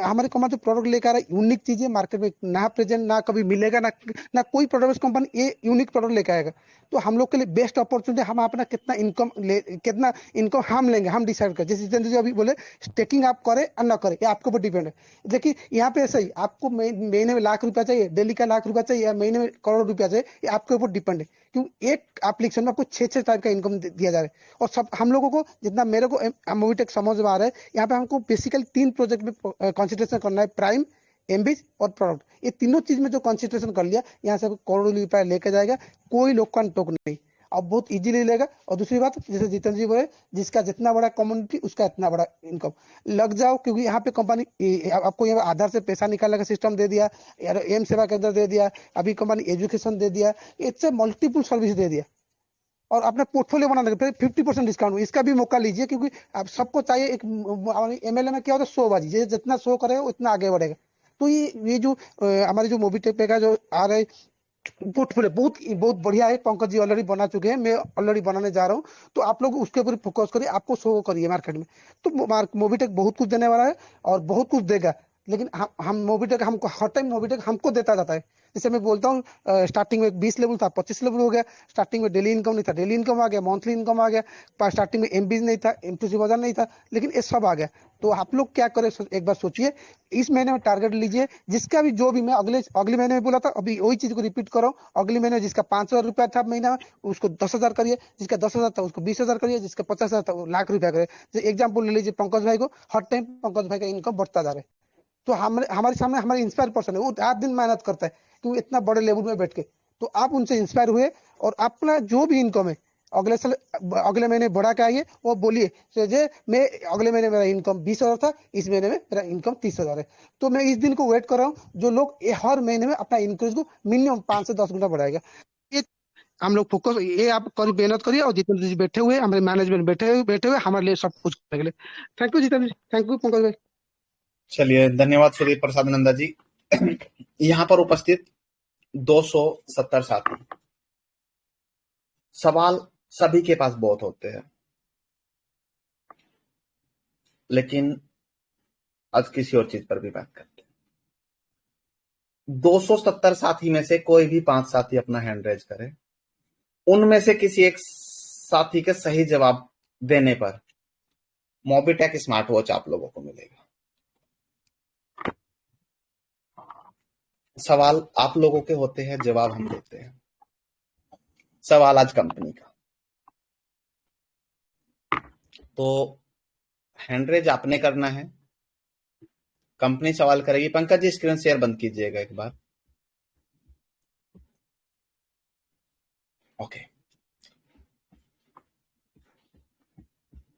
हमारे कंपनी जो प्रोडक्ट लेकर आ रहा है यूनिक चीजें मार्केट में ना प्रेजेंट, ना कभी मिलेगा, ना कोई प्रोडक्ट बेस्ड कंपनी ये यूनिक प्रोडक्ट लेकर आएगा। तो हम लोग के लिए बेस्ट अपॉर्चुनिटी, हम अपना कितना इनकम हम लेंगे, हम डिसाइड करें। जैसे जितेंद्र जी अभी बोले स्टेकिंग आप करें और ना करें, ये आपके ऊपर डिपेंड है। देखिए यहाँ पे ऐसा ही, आपको महीने में लाख रुपया चाहिए, डेली का लाख रुपया चाहिए, या महीने में करोड़ रुपया चाहिए, ये आपके ऊपर डिपेंड है। क्योंकि एक एप्लीकेशन में आपको 6 टाइप का इनकम दिया जा रहा है। और सब हम लोगों को जितना मेरे को मोबिटेक समझ में आ रहा है, यहाँ पे हमको बेसिकली 3 प्रोजेक्ट में कॉन्सेंट्रेशन करना है, प्राइम, एमबीज और प्रोडक्ट। ये तीनों चीज में जो कॉन्सेंट्रेशन कर लिया, यहाँ से करोड़ों रुपया लेके जाएगा, कोई लोग का टोक नहीं, और बहुत इजीली लेगा। और दूसरी बात, जैसे जितेंद्र जी बोले, जिसका जितना बड़ा कम्युनिटी उसका इतना बड़ा इनकम। लग जाओ, क्योंकि यहाँ पे कंपनी आपको यहाँ आधार से पैसा निकालने का सिस्टम दे दिया, यार एम सेवा केंद्र दे दिया, अभी कंपनी एजुकेशन दे दिया, इससे मल्टीपल सर्विस दे दिया। और अपना पोर्टफोलियो बनाने के 50% डिस्काउंट, इसका भी मौका लीजिए। क्योंकि आप सबको चाहिए एक एमएलए में क्या होता है, शोबाजी, जितना शो करेगा उतना आगे बढ़ेगा। तो ये जो हमारे जो मोबिटेक पे का जो आ रहा है पोर्टफोलियो, बहुत बहुत बढ़िया है। पंकज जी ऑलरेडी बना चुके हैं, मैं ऑलरेडी बनाने जा रहा हूँ। तो आप लोग उसके ऊपर फोकस करिए, आपको शो करिए मार्केट में। तो मोबिटेक बहुत कुछ देने वाला है और बहुत कुछ देगा। लेकिन हम मोबिटेक, हमको हर टाइम मोबिटेक हमको देता जाता है। जैसे मैं बोलता हूँ स्टार्टिंग में 20 लेवल था, 25 लेवल हो गया। स्टार्टिंग में डेली इनकम नहीं था, डेली इनकम आ गया, मंथली इनकम आ गया। स्टार्टिंग में एमबीज नहीं था, इंक्लूसिव बाजार नहीं था, लेकिन ये सब आ गया। तो आप लोग क्या करें, एक बार सोचिए, इस महीने में टारगेट लीजिए, जिसका भी जो भी मैं अगले महीने में बोला था, अभी वही चीज को रिपीट करो। अगले महीने जिसका 500 रुपया था महीना में, उसको 10,000 करिए, जिसका 10,000 था उसको 20,000 करिए, जिसका 50,000 था वो लाख रुपया करिए। एग्जाम्पल ले लीजिए पंकज भाई को, हर टाइम पंकज भाई का इनकम बढ़ता जा रहा है। तो हमारे सामने हमारे इंस्पायर पर्सन है, वो रात दिन मेहनत करता है, क्योंकि इतना बड़े लेवल में बैठ के। तो आप उनसे इंस्पायर हुए, और अपना जो भी इनकम है अगले साल, अगले महीने बढ़ा के आइए, वो बोलिए मैं अगले महीने मेरा इनकम 20,000 था, इस महीने में मेरा इनकम 30,000 है। तो मैं इस दिन को वेट कर रहा हूँ, जो लोग हर महीने में अपना इंक्रीज को मिनिमम 5 से 10 गुना बढ़ाएगा। ये हम लोग फोकस, ये आप करिए, मेहनत करिए। और जितेंद्र जी बैठे हुए, हमारे मैनेजमेंट बैठे हुए हमारे लिए सब कुछ करने के लिए। Thank you Jitendra ji, thank you Pankaj भाई। चलिए, धन्यवाद सूर्य प्रसाद नंदा जी। यहाँ पर उपस्थित 270 साथी, सवाल सभी के पास बहुत होते हैं, लेकिन आज किसी और चीज पर भी बात करते हैं। 270 साथी में से कोई भी 5 साथी अपना हैंड रेज करे, उनमें से किसी एक साथी के सही जवाब देने पर मोबिटेक स्मार्ट वॉच आप लोगों को मिलेगा। सवाल आप लोगों के होते हैं, जवाब हम देते हैं। सवाल आज कंपनी का, तो हैंड रेज आपने करना है, कंपनी सवाल करेगी। पंकज जी स्क्रीन शेयर बंद कीजिएगा एक बार। ओके,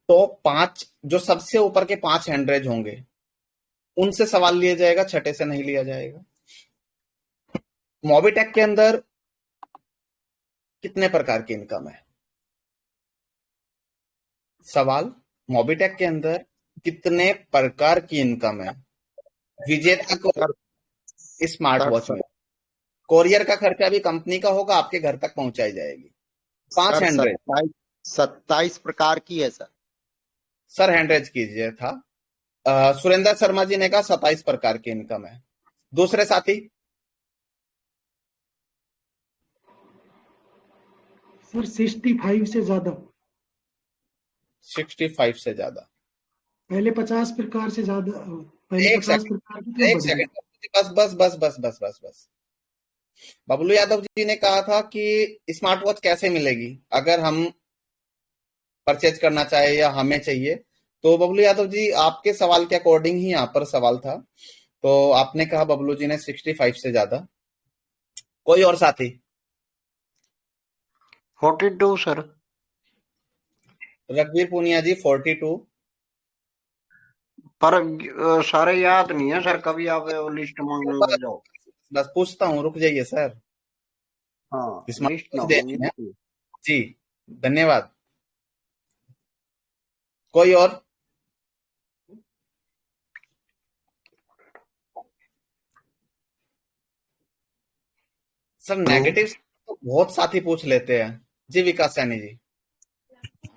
तो 5 जो सबसे ऊपर के 5 हैंड रेज होंगे उनसे सवाल लिया जाएगा, छठे से नहीं लिया जाएगा। मोबिटेक के अंदर कितने प्रकार की इनकम है? सवाल, मोबिटेक के अंदर कितने प्रकार की इनकम है? विजेता को स्मार्ट वॉच में कोरियर का खर्चा भी कंपनी का होगा, आपके घर तक पहुंचाई जाएगी। 5 हैंडरेज 27 प्रकार की है सर हैंडरेज कीजिए था। सुरेंद्र शर्मा जी ने कहा 27 प्रकार की इनकम है। दूसरे साथी सर 65 से ज्यादा। 65 से ज्यादा। पहले 50 प्रकार से ज्यादा, पहले एक 50 सेकंड, प्रकार की थी, एक बढ़ गई। सेकंड, बस बस बस बस बस बस बस। बबलू यादव जी ने कहा था कि स्मार्ट वॉच कैसे मिलेगी अगर हम परचेज करना चाहे या हमें चाहिए। तो बबलू यादव जी, आपके सवाल के अकॉर्डिंग ही यहाँ पर सवाल था। तो आपने कहा बबलू जी ने 65 से ज्यादा। कोई और साथी? 42 सर। रघुवीर पूनिया जी 42। पर सारे याद नहीं है सर, कभी आप लिस्ट मांगने लग जाओ। बस पूछता हूँ, रुक जाइए सर। हाँ, स्मार्ट लिस्ट ना वॉच हो देनी है जी। धन्यवाद। कोई और? सर नेगेटिव तो बहुत साथी पूछ लेते हैं जी। विकास सैनी जी।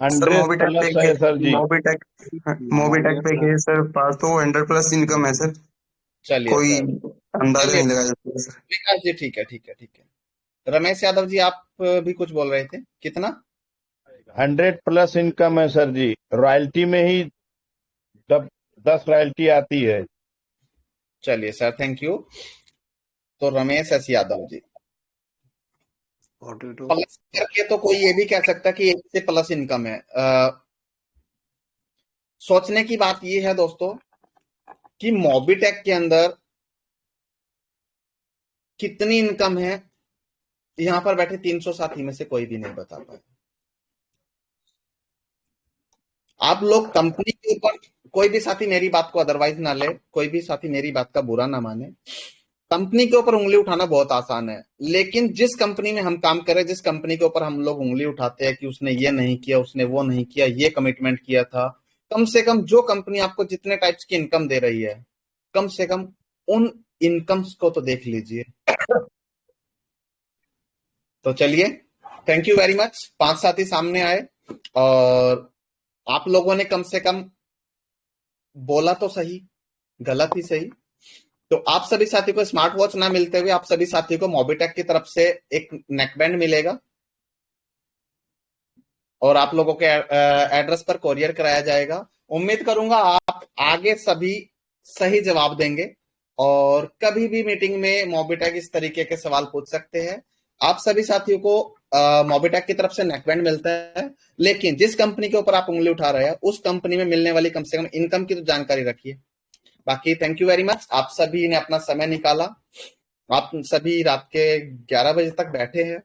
सर 100+ है सर जी। मोबिटेक पे केस सर पास तो 100+ इनकम है सर, चलिए कोई सर, अंदाजा चलिए नहीं लगाया जा सकता सर। विकास जी, ठीक है ठीक है ठीक है। रमेश यादव जी, आप भी कुछ बोल रहे थे, कितना? 100+ इनकम है सर जी। रॉयल्टी में ही 10 रॉयल्टी आती है। चलिए सर, थैंक यू। तो रमेश एस यादव जी, 42। प्लस करके तो कोई ये भी कह सकता है कि 1 से प्लस इनकम है। सोचने की बात ये है दोस्तों कि मोबिटेक के अंदर कितनी इनकम है, यहां पर बैठे 300 साथी में से कोई भी नहीं बता पाए। आप लोग कंपनी के ऊपर, कोई भी साथी मेरी बात को अदरवाइज ना ले, कोई भी साथी मेरी बात का बुरा ना माने। कंपनी के ऊपर उंगली उठाना बहुत आसान है, लेकिन जिस कंपनी में हम काम करें, जिस कंपनी के ऊपर हम लोग उंगली उठाते हैं कि उसने ये नहीं किया, उसने वो नहीं किया, ये कमिटमेंट किया था, कम से कम जो कंपनी आपको जितने टाइप्स की इनकम दे रही है, कम से कम उन इनकम्स को तो देख लीजिए। तो चलिए, थैंक यू वेरी मच। 5 साथी सामने आए और आप लोगों ने कम से कम बोला तो सही, गलत ही सही। तो आप सभी साथी को स्मार्ट वॉच ना मिलते हुए आप सभी साथी को मोबिटेक की तरफ से एक नेकबैंड मिलेगा और आप लोगों के एड्रेस पर कोरियर कराया जाएगा। उम्मीद करूंगा आप आगे सभी सही जवाब देंगे और कभी भी मीटिंग में मोबिटेक इस तरीके के सवाल पूछ सकते हैं। आप सभी साथियों को मोबिटेक की तरफ से नेकबैंड मिलता है, लेकिन जिस कंपनी के ऊपर आप उंगली उठा रहे हैं उस कंपनी में मिलने वाली कम से कम इनकम की तो जानकारी रखिए। बाकी थैंक यू वेरी मच, आप सभी ने अपना समय निकाला। आप सभी रात के 11 बजे तक बैठे हैं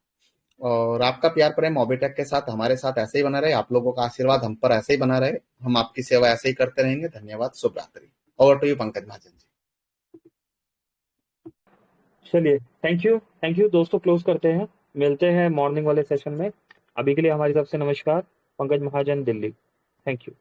और आपका प्यार प्रेम मोबिटेक के साथ हमारे साथ ऐसे ही बना रहे। आप लोगों का आशीर्वाद हम पर ऐसे ही बना रहे। हम आपकी सेवा ऐसे ही करते रहेंगे। धन्यवाद, शुभ रात्रि। Over to you Pankaj Mahajan जी। चलिए, थैंक यू दोस्तों, क्लोज करते हैं, मिलते हैं मॉर्निंग वाले सेशन में। अभी के लिए हमारी तरफ से नमस्कार। पंकज महाजन, दिल्ली। Thank you.